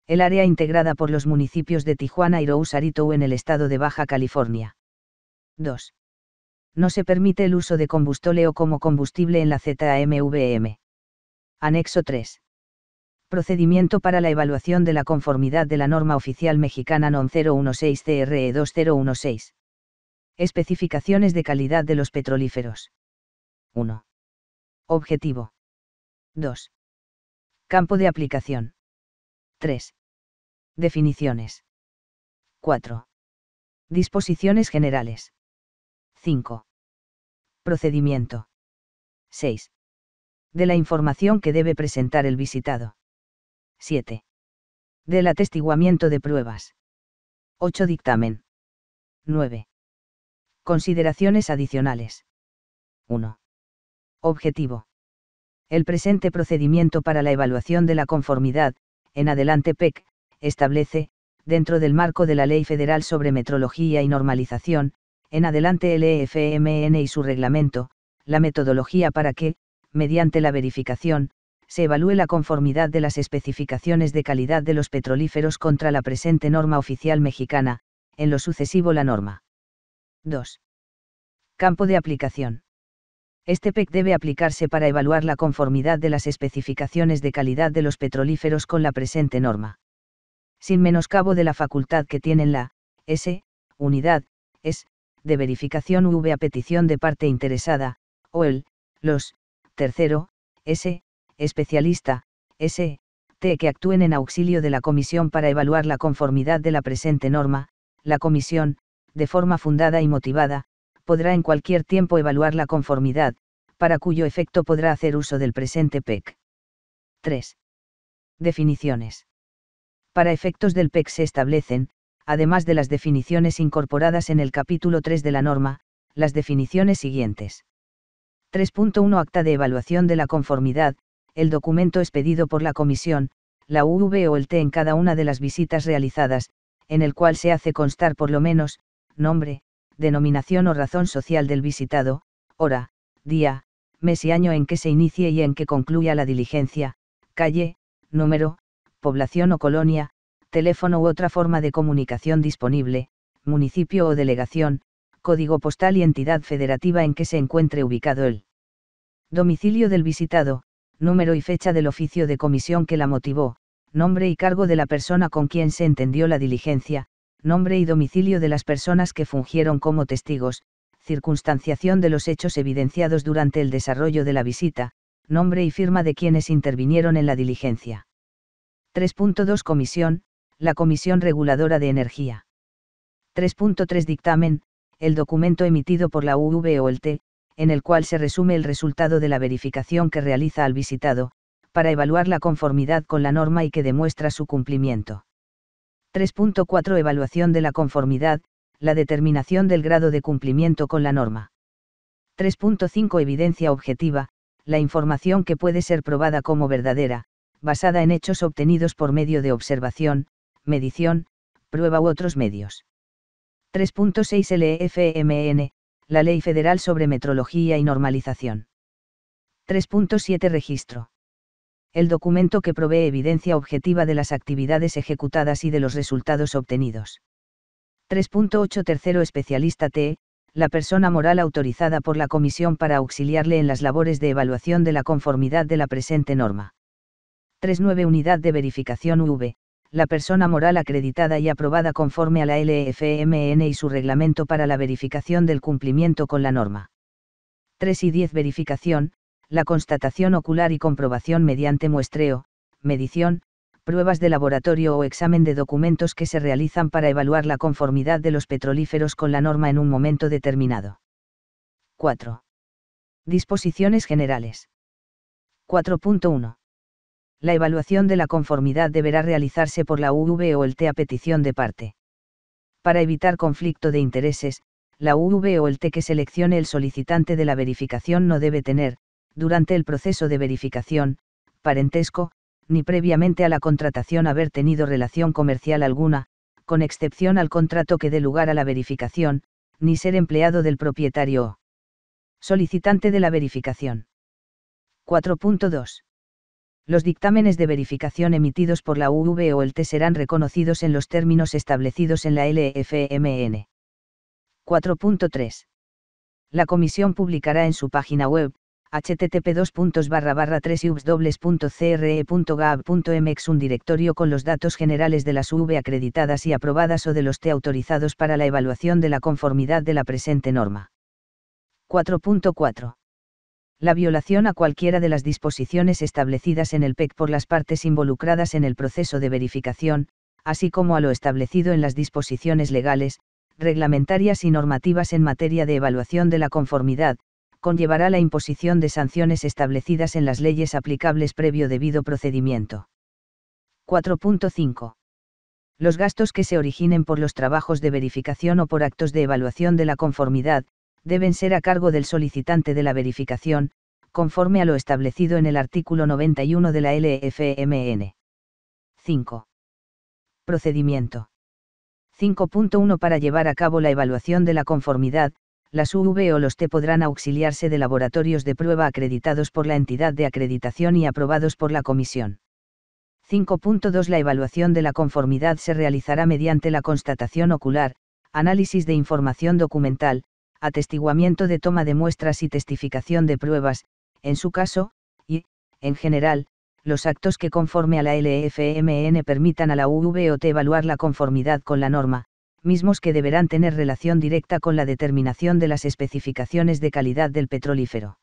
El área integrada por los municipios de Tijuana y Rosarito en el estado de Baja California. 2. No se permite el uso de combustóleo como combustible en la ZMVM. Anexo 3. Procedimiento para la evaluación de la conformidad de la norma oficial mexicana NOM 016 CRE 2016. Especificaciones de calidad de los petrolíferos. 1. Objetivo. 2. Campo de aplicación. 3. Definiciones. 4. Disposiciones generales. 5. Procedimiento. 6. De la información que debe presentar el visitado. 7. Del atestiguamiento de pruebas. 8. Dictamen. 9. Consideraciones adicionales. 1. Objetivo. El presente procedimiento para la evaluación de la conformidad, en adelante PEC, establece, dentro del marco de la Ley Federal sobre Metrología y Normalización, en adelante LEFMN y su reglamento, la metodología para que, mediante la verificación, se evalúe la conformidad de las especificaciones de calidad de los petrolíferos contra la presente norma oficial mexicana, en lo sucesivo la norma. 2. Campo de aplicación. Este PEC debe aplicarse para evaluar la conformidad de las especificaciones de calidad de los petrolíferos con la presente norma. Sin menoscabo de la facultad que tienen la S. Unidad, es, de verificación v a petición de parte interesada, o los, tercero, S. Especialista, S. t. Que actúen en auxilio de la Comisión para evaluar la conformidad de la presente norma. La Comisión, de forma fundada y motivada, podrá en cualquier tiempo evaluar la conformidad, para cuyo efecto podrá hacer uso del presente PEC. 3. Definiciones. Para efectos del PEC se establecen, además de las definiciones incorporadas en el capítulo 3 de la norma, las definiciones siguientes. 3.1 Acta de evaluación de la conformidad. El documento expedido por la Comisión, la UV o el T en cada una de las visitas realizadas, en el cual se hace constar por lo menos, nombre, denominación o razón social del visitado, hora, día, mes y año en que se inicie y en que concluya la diligencia, calle, número, población o colonia, teléfono u otra forma de comunicación disponible, municipio o delegación, código postal y entidad federativa en que se encuentre ubicado el domicilio del visitado, número y fecha del oficio de comisión que la motivó, nombre y cargo de la persona con quien se entendió la diligencia, nombre y domicilio de las personas que fungieron como testigos, circunstanciación de los hechos evidenciados durante el desarrollo de la visita, nombre y firma de quienes intervinieron en la diligencia. 3.2 Comisión, la Comisión Reguladora de Energía. 3.3 Dictamen, el documento emitido por la UV o el T, en el cual se resume el resultado de la verificación que realiza al visitado, para evaluar la conformidad con la norma y que demuestra su cumplimiento. 3.4 Evaluación de la conformidad, la determinación del grado de cumplimiento con la norma. 3.5 Evidencia objetiva, la información que puede ser probada como verdadera, basada en hechos obtenidos por medio de observación, medición, prueba u otros medios. 3.6 LFMN, la Ley Federal sobre Metrología y Normalización. 3.7 Registro. El documento que provee evidencia objetiva de las actividades ejecutadas y de los resultados obtenidos. 3.8 Tercero Especialista T, la persona moral autorizada por la Comisión para auxiliarle en las labores de evaluación de la conformidad de la presente norma. 3.9 Unidad de Verificación UV, la persona moral acreditada y aprobada conforme a la LFMN y su reglamento para la verificación del cumplimiento con la norma. 3 y 10 Verificación, la constatación ocular y comprobación mediante muestreo, medición, pruebas de laboratorio o examen de documentos que se realizan para evaluar la conformidad de los petrolíferos con la norma en un momento determinado. 4. Disposiciones generales. 4.1. La evaluación de la conformidad deberá realizarse por la UV o el T a petición de parte. Para evitar conflicto de intereses, la UV o el T que seleccione el solicitante de la verificación no debe tener, durante el proceso de verificación, parentesco, ni previamente a la contratación haber tenido relación comercial alguna, con excepción al contrato que dé lugar a la verificación, ni ser empleado del propietario o solicitante de la verificación. 4.2. Los dictámenes de verificación emitidos por la UV o el T serán reconocidos en los términos establecidos en la LFMN. 4.3. La Comisión publicará en su página web, http://3ubs.cre.gov.mx un directorio con los datos generales de las UV acreditadas y aprobadas o de los T autorizados para la evaluación de la conformidad de la presente norma. 4.4. La violación a cualquiera de las disposiciones establecidas en el PEC por las partes involucradas en el proceso de verificación, así como a lo establecido en las disposiciones legales, reglamentarias y normativas en materia de evaluación de la conformidad, conllevará la imposición de sanciones establecidas en las leyes aplicables previo debido procedimiento. 4.5. Los gastos que se originen por los trabajos de verificación o por actos de evaluación de la conformidad, deben ser a cargo del solicitante de la verificación, conforme a lo establecido en el artículo 91 de la LFMN. 5. Procedimiento. 5.1 Para llevar a cabo la evaluación de la conformidad, las UV o los T podrán auxiliarse de laboratorios de prueba acreditados por la entidad de acreditación y aprobados por la Comisión. 5.2 La evaluación de la conformidad se realizará mediante la constatación ocular, análisis de información documental, atestiguamiento de toma de muestras y testificación de pruebas, en su caso, y, en general, los actos que conforme a la LFMN permitan a la UV o T evaluar la conformidad con la norma, mismos que deberán tener relación directa con la determinación de las especificaciones de calidad del petrolífero.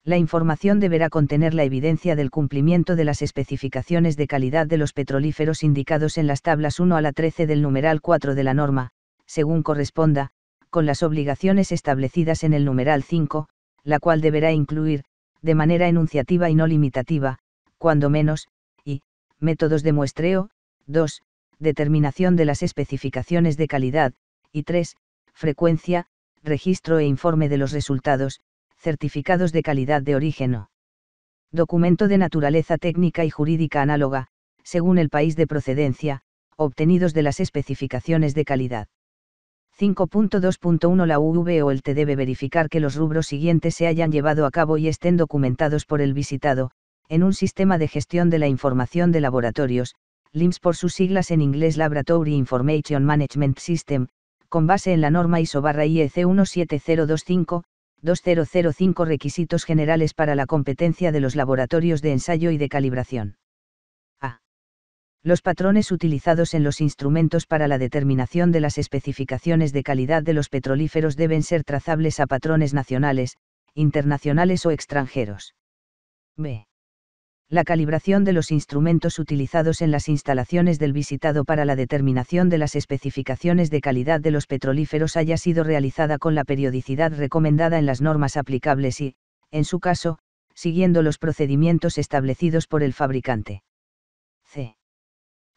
La información deberá contener la evidencia del cumplimiento de las especificaciones de calidad de los petrolíferos indicados en las tablas 1 a la 13 del numeral 4 de la norma, según corresponda, con las obligaciones establecidas en el numeral 5, la cual deberá incluir, de manera enunciativa y no limitativa, cuando menos, y, métodos de muestreo, 2, determinación de las especificaciones de calidad, y 3, frecuencia, registro e informe de los resultados, certificados de calidad de origen o documento de naturaleza técnica y jurídica análoga, según el país de procedencia, obtenidos de las especificaciones de calidad. 5.2.1 La UV o el T debe verificar que los rubros siguientes se hayan llevado a cabo y estén documentados por el visitado, en un sistema de gestión de la información de laboratorios, LIMS por sus siglas en inglés Laboratory Information Management System, con base en la norma ISO/IEC 17025-2005 Requisitos generales para la competencia de los laboratorios de ensayo y de calibración. A. Los patrones utilizados en los instrumentos para la determinación de las especificaciones de calidad de los petrolíferos deben ser trazables a patrones nacionales, internacionales o extranjeros. B. La calibración de los instrumentos utilizados en las instalaciones del visitado para la determinación de las especificaciones de calidad de los petrolíferos haya sido realizada con la periodicidad recomendada en las normas aplicables y, en su caso, siguiendo los procedimientos establecidos por el fabricante. C.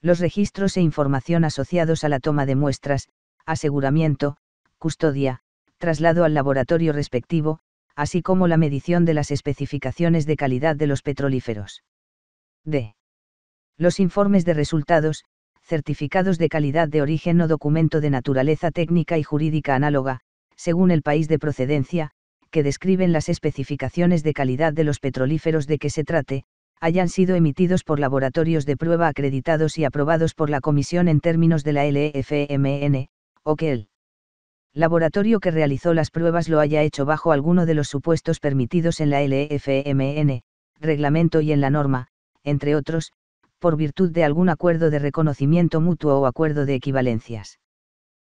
Los registros e información asociados a la toma de muestras, aseguramiento, custodia, traslado al laboratorio respectivo, así como la medición de las especificaciones de calidad de los petrolíferos. D. Los informes de resultados, certificados de calidad de origen o documento de naturaleza técnica y jurídica análoga, según el país de procedencia, que describen las especificaciones de calidad de los petrolíferos de que se trate, hayan sido emitidos por laboratorios de prueba acreditados y aprobados por la Comisión en términos de la LFMN, o que el laboratorio que realizó las pruebas lo haya hecho bajo alguno de los supuestos permitidos en la LFMN, reglamento y en la norma, entre otros, por virtud de algún acuerdo de reconocimiento mutuo o acuerdo de equivalencias.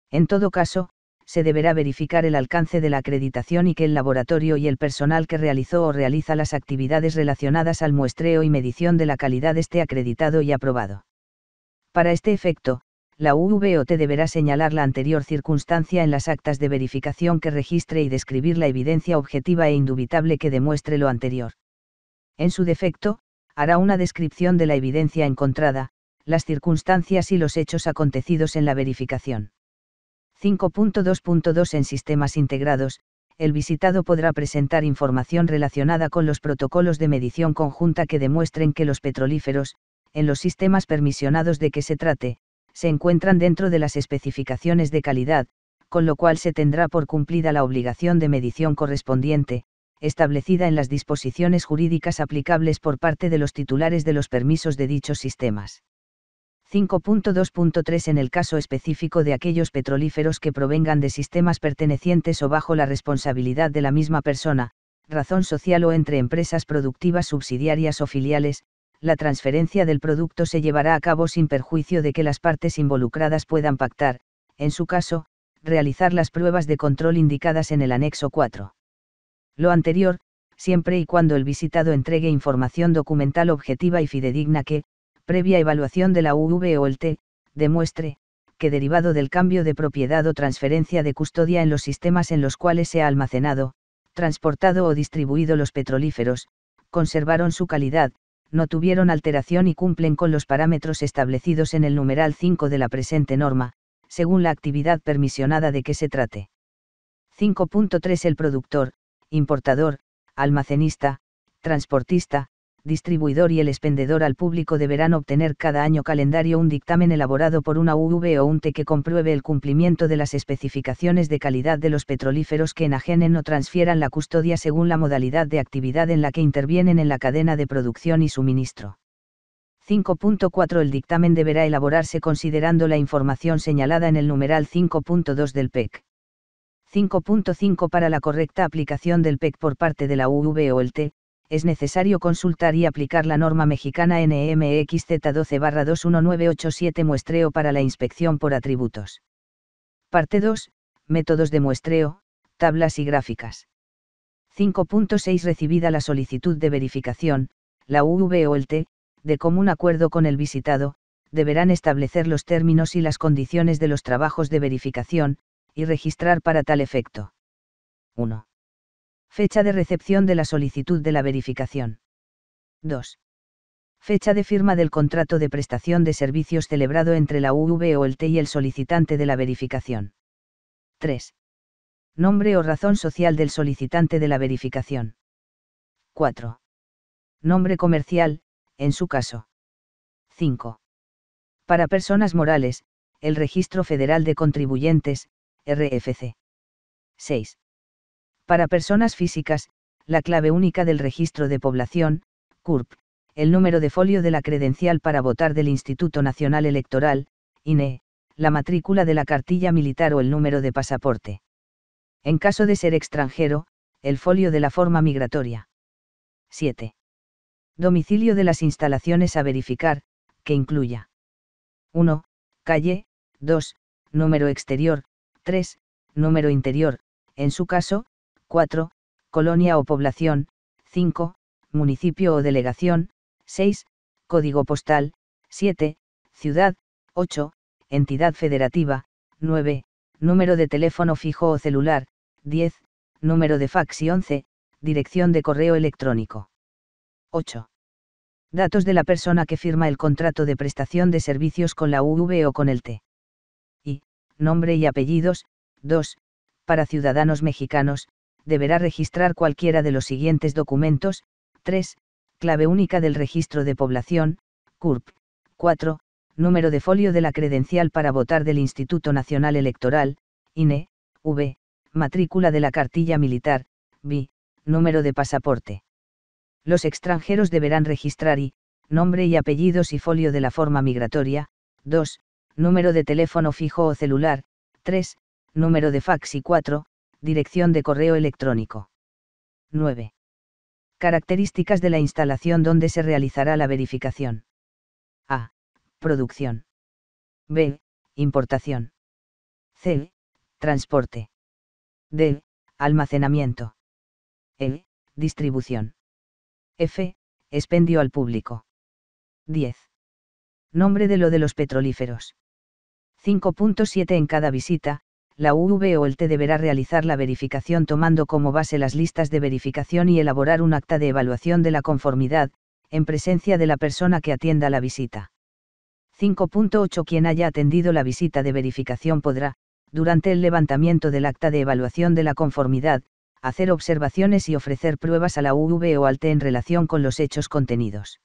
En todo caso, se deberá verificar el alcance de la acreditación y que el laboratorio y el personal que realizó o realiza las actividades relacionadas al muestreo y medición de la calidad esté acreditado y aprobado. Para este efecto, la UVOT deberá señalar la anterior circunstancia en las actas de verificación que registre y describir la evidencia objetiva e indubitable que demuestre lo anterior. En su defecto, hará una descripción de la evidencia encontrada, las circunstancias y los hechos acontecidos en la verificación. 5.2.2 En sistemas integrados, el visitado podrá presentar información relacionada con los protocolos de medición conjunta que demuestren que los petrolíferos, en los sistemas permisionados de que se trate, se encuentran dentro de las especificaciones de calidad, con lo cual se tendrá por cumplida la obligación de medición correspondiente, establecida en las disposiciones jurídicas aplicables por parte de los titulares de los permisos de dichos sistemas. 5.2.3 En el caso específico de aquellos petrolíferos que provengan de sistemas pertenecientes o bajo la responsabilidad de la misma persona, razón social o entre empresas productivas subsidiarias o filiales, la transferencia del producto se llevará a cabo sin perjuicio de que las partes involucradas puedan pactar, en su caso, realizar las pruebas de control indicadas en el anexo 4. Lo anterior, siempre y cuando el visitado entregue información documental objetiva y fidedigna que, previa evaluación de la UV o el T, demuestre, que derivado del cambio de propiedad o transferencia de custodia en los sistemas en los cuales se ha almacenado, transportado o distribuido los petrolíferos, conservaron su calidad, no tuvieron alteración y cumplen con los parámetros establecidos en el numeral 5 de la presente norma, según la actividad permisionada de que se trate. 5.3 El productor, importador, almacenista, transportista, distribuidor y el expendedor al público deberán obtener cada año calendario un dictamen elaborado por una UV o un T que compruebe el cumplimiento de las especificaciones de calidad de los petrolíferos que enajenen o transfieran la custodia según la modalidad de actividad en la que intervienen en la cadena de producción y suministro. 5.4 El dictamen deberá elaborarse considerando la información señalada en el numeral 5.2 del PEC. 5.5 Para la correcta aplicación del PEC por parte de la UV o el T, es necesario consultar y aplicar la norma mexicana NMXZ 12-21987 Muestreo para la inspección por atributos. Parte 2. Métodos de muestreo, tablas y gráficas. 5.6 Recibida la solicitud de verificación, la UV o el T, de común acuerdo con el visitado, deberán establecer los términos y las condiciones de los trabajos de verificación, y registrar para tal efecto. 1. Fecha de recepción de la solicitud de la verificación. 2. Fecha de firma del contrato de prestación de servicios celebrado entre la UV o el T y el solicitante de la verificación. 3. Nombre o razón social del solicitante de la verificación. 4. Nombre comercial, en su caso. 5. Para personas morales, el Registro Federal de Contribuyentes, RFC. 6. Para personas físicas, la clave única del Registro de Población, CURP, el número de folio de la credencial para votar del Instituto Nacional Electoral, INE, la matrícula de la cartilla militar o el número de pasaporte. En caso de ser extranjero, el folio de la forma migratoria. 7. Domicilio de las instalaciones a verificar, que incluya 1. Calle, 2. Número exterior, 3. Número interior, en su caso, 4. Colonia o población, 5. Municipio o delegación, 6. Código postal, 7. Ciudad, 8. Entidad federativa, 9. Número de teléfono fijo o celular, 10. Número de fax y 11. Dirección de correo electrónico. 8. Datos de la persona que firma el contrato de prestación de servicios con la UV o con el T. Y, nombre y apellidos. 2. Para ciudadanos mexicanos, deberá registrar cualquiera de los siguientes documentos. 3. Clave única del registro de población, CURP. 4. Número de folio de la credencial para votar del Instituto Nacional Electoral, INE, V. Matrícula de la cartilla militar, BI. Número de pasaporte. Los extranjeros deberán registrar I, nombre y apellidos y folio de la forma migratoria. 2. Número de teléfono fijo o celular. 3. Número de fax y 4. Dirección de correo electrónico. 9. Características de la instalación donde se realizará la verificación. A. Producción. B. Importación. C. Transporte. D. Almacenamiento. E. Distribución. F. Expendio al público. 10. Nombre de lo de los petrolíferos. 5.7 En cada visita, la UV o el T deberá realizar la verificación tomando como base las listas de verificación y elaborar un acta de evaluación de la conformidad, en presencia de la persona que atienda la visita. 5.8 Quien haya atendido la visita de verificación podrá, durante el levantamiento del acta de evaluación de la conformidad, hacer observaciones y ofrecer pruebas a la UV o al T en relación con los hechos contenidos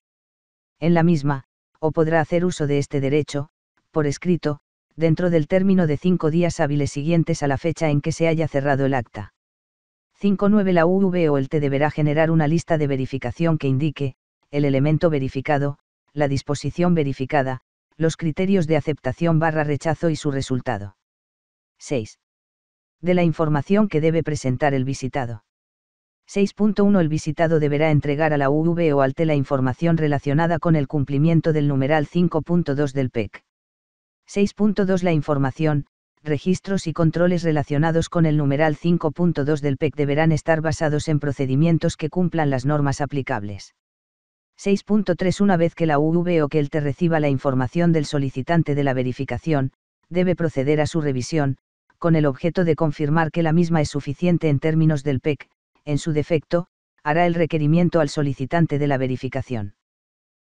en la misma, o podrá hacer uso de este derecho, por escrito, dentro del término de 5 días hábiles siguientes a la fecha en que se haya cerrado el acta. 5.9 La UV o el T deberá generar una lista de verificación que indique, el elemento verificado, la disposición verificada, los criterios de aceptación/rechazo y su resultado. 6. De la información que debe presentar el visitado. 6.1 El visitado deberá entregar a la UV o al T la información relacionada con el cumplimiento del numeral 5.2 del PEC. 6.2 La información, registros y controles relacionados con el numeral 5.2 del PEC deberán estar basados en procedimientos que cumplan las normas aplicables. 6.3 Una vez que la UV o que el T reciba la información del solicitante de la verificación, debe proceder a su revisión, con el objeto de confirmar que la misma es suficiente en términos del PEC. En su defecto, hará el requerimiento al solicitante de la verificación.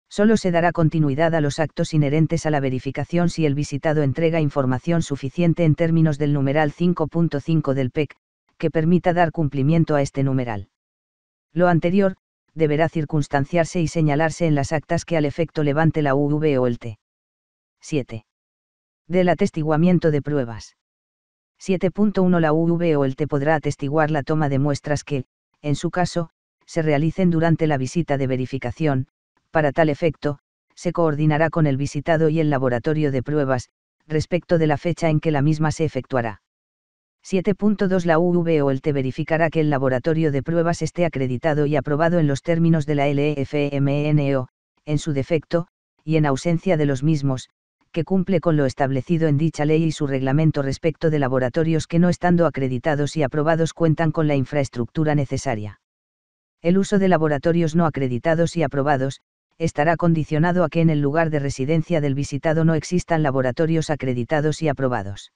Solo se dará continuidad a los actos inherentes a la verificación si el visitado entrega información suficiente en términos del numeral 5.5 del PEC, que permita dar cumplimiento a este numeral. Lo anterior, deberá circunstanciarse y señalarse en las actas que al efecto levante la UV o el T. 7. Del atestiguamiento de pruebas. 7.1 La UV o el T podrá atestiguar la toma de muestras que, en su caso, se realicen durante la visita de verificación. Para tal efecto, se coordinará con el visitado y el laboratorio de pruebas, respecto de la fecha en que la misma se efectuará. 7.2 La UV o el T verificará que el laboratorio de pruebas esté acreditado y aprobado en los términos de la LEFMENO, en su defecto, y en ausencia de los mismos, que cumple con lo establecido en dicha ley y su reglamento respecto de laboratorios que no estando acreditados y aprobados cuentan con la infraestructura necesaria. El uso de laboratorios no acreditados y aprobados, estará condicionado a que en el lugar de residencia del visitado no existan laboratorios acreditados y aprobados.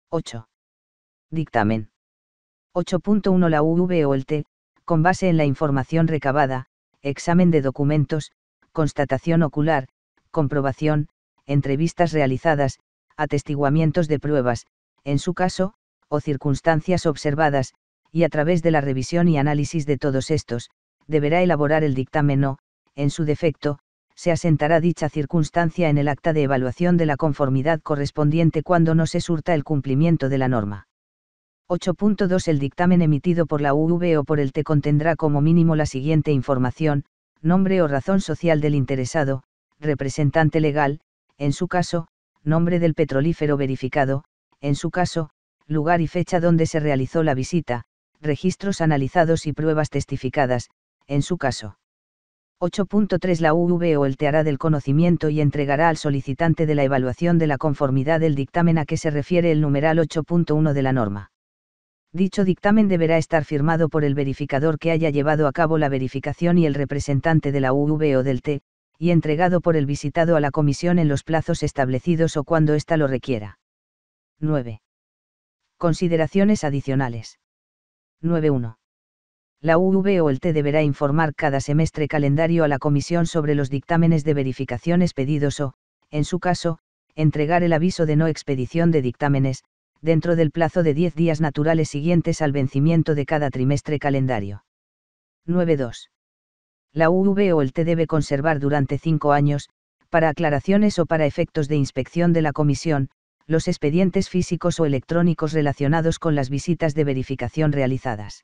8. Dictamen. 8.1 La UV o el T, con base en la información recabada, examen de documentos, constatación ocular, comprobación, entrevistas realizadas, atestiguamientos de pruebas, en su caso, o circunstancias observadas, y a través de la revisión y análisis de todos estos, deberá elaborar el dictamen o, en su defecto, se asentará dicha circunstancia en el acta de evaluación de la conformidad correspondiente cuando no se surta el cumplimiento de la norma. 8.2 El dictamen emitido por la UV o por el T contendrá como mínimo la siguiente información: nombre o razón social del interesado, representante legal, en su caso, nombre del petrolífero verificado, en su caso, lugar y fecha donde se realizó la visita, registros analizados y pruebas testificadas, en su caso. 8.3 La UV o el T hará del conocimiento y entregará al solicitante de la evaluación de la conformidad el dictamen a que se refiere el numeral 8.1 de la norma. Dicho dictamen deberá estar firmado por el verificador que haya llevado a cabo la verificación y el representante de la UV o del T, y entregado por el visitado a la comisión en los plazos establecidos o cuando ésta lo requiera. 9. Consideraciones adicionales. 9.1. La UV o el T deberá informar cada semestre calendario a la comisión sobre los dictámenes de verificación expedidos o, en su caso, entregar el aviso de no expedición de dictámenes, dentro del plazo de 10 días naturales siguientes al vencimiento de cada trimestre calendario. 9.2. La UV o el T debe conservar durante 5 años, para aclaraciones o para efectos de inspección de la comisión, los expedientes físicos o electrónicos relacionados con las visitas de verificación realizadas.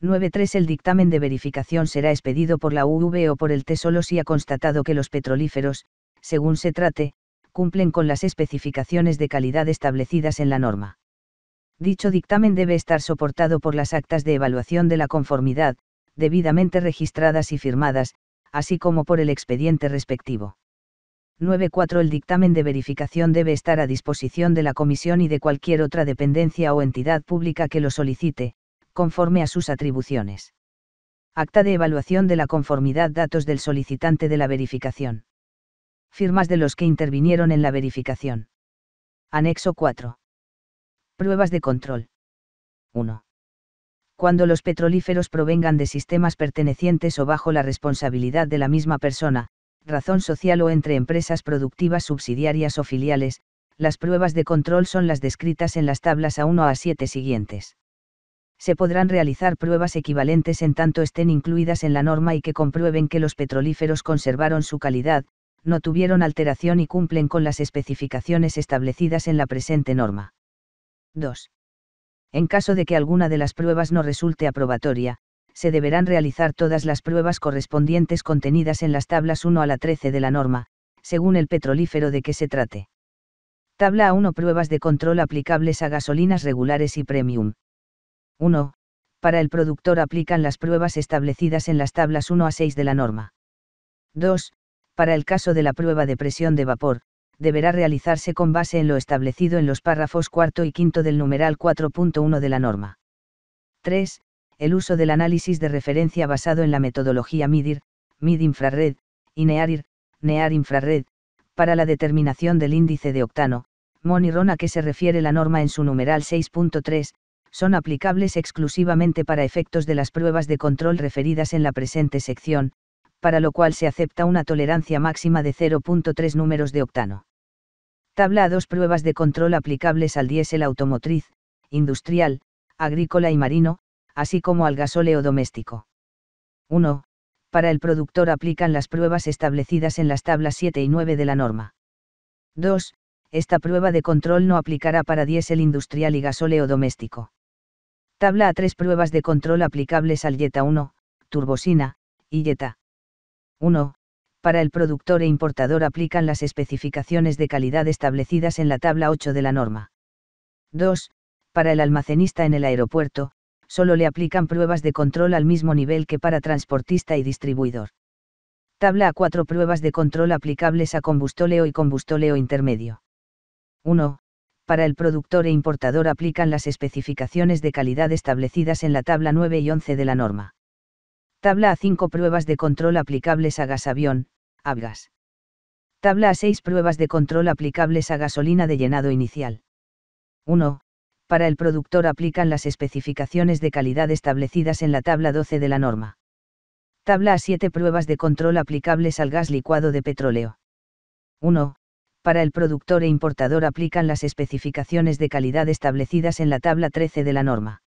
9.3 El dictamen de verificación será expedido por la UV o por el T solo si ha constatado que los petrolíferos, según se trate, cumplen con las especificaciones de calidad establecidas en la norma. Dicho dictamen debe estar soportado por las actas de evaluación de la conformidad, debidamente registradas y firmadas, así como por el expediente respectivo. 9.4 El dictamen de verificación debe estar a disposición de la comisión y de cualquier otra dependencia o entidad pública que lo solicite, conforme a sus atribuciones. Acta de evaluación de la conformidad. Datos del solicitante de la verificación. Firmas de los que intervinieron en la verificación. Anexo 4. Pruebas de control. 1. Cuando los petrolíferos provengan de sistemas pertenecientes o bajo la responsabilidad de la misma persona, razón social o entre empresas productivas subsidiarias o filiales, las pruebas de control son las descritas en las tablas A1 a A7 siguientes. Se podrán realizar pruebas equivalentes en tanto estén incluidas en la norma y que comprueben que los petrolíferos conservaron su calidad, no tuvieron alteración y cumplen con las especificaciones establecidas en la presente norma. 2. En caso de que alguna de las pruebas no resulte aprobatoria, se deberán realizar todas las pruebas correspondientes contenidas en las tablas 1 a la 13 de la norma, según el petrolífero de que se trate. Tabla A1 Pruebas de control aplicables a gasolinas regulares y premium. 1. Para el productor aplican las pruebas establecidas en las tablas 1 a 6 de la norma. 2. Para el caso de la prueba de presión de vapor, deberá realizarse con base en lo establecido en los párrafos cuarto y quinto del numeral 4.1 de la norma. 3. El uso del análisis de referencia basado en la metodología MIDIR, MID infrared, y NEAR infrared, para la determinación del índice de octano, MON y RON a que se refiere la norma en su numeral 6.3, son aplicables exclusivamente para efectos de las pruebas de control referidas en la presente sección, para lo cual se acepta una tolerancia máxima de 0.3 números de octano. Tabla A2 Pruebas de control aplicables al diésel automotriz, industrial, agrícola y marino, así como al gasóleo doméstico. 1. Para el productor aplican las pruebas establecidas en las tablas 7 y 9 de la norma. 2. Esta prueba de control no aplicará para diésel industrial y gasóleo doméstico. Tabla A3 Pruebas de control aplicables al Jetta 1, turbosina, y Jetta 1. Para el productor e importador aplican las especificaciones de calidad establecidas en la tabla 8 de la norma. 2. Para el almacenista en el aeropuerto, solo le aplican pruebas de control al mismo nivel que para transportista y distribuidor. Tabla A4 pruebas de control aplicables a combustóleo y combustóleo intermedio. 1. Para el productor e importador aplican las especificaciones de calidad establecidas en la tabla 9 y 11 de la norma. Tabla A5 pruebas de control aplicables a gasavión, avgas. Tabla A6 pruebas de control aplicables a gasolina de llenado inicial. 1. Para el productor aplican las especificaciones de calidad establecidas en la tabla 12 de la norma. Tabla A7 pruebas de control aplicables al gas licuado de petróleo. 1. Para el productor e importador aplican las especificaciones de calidad establecidas en la tabla 13 de la norma.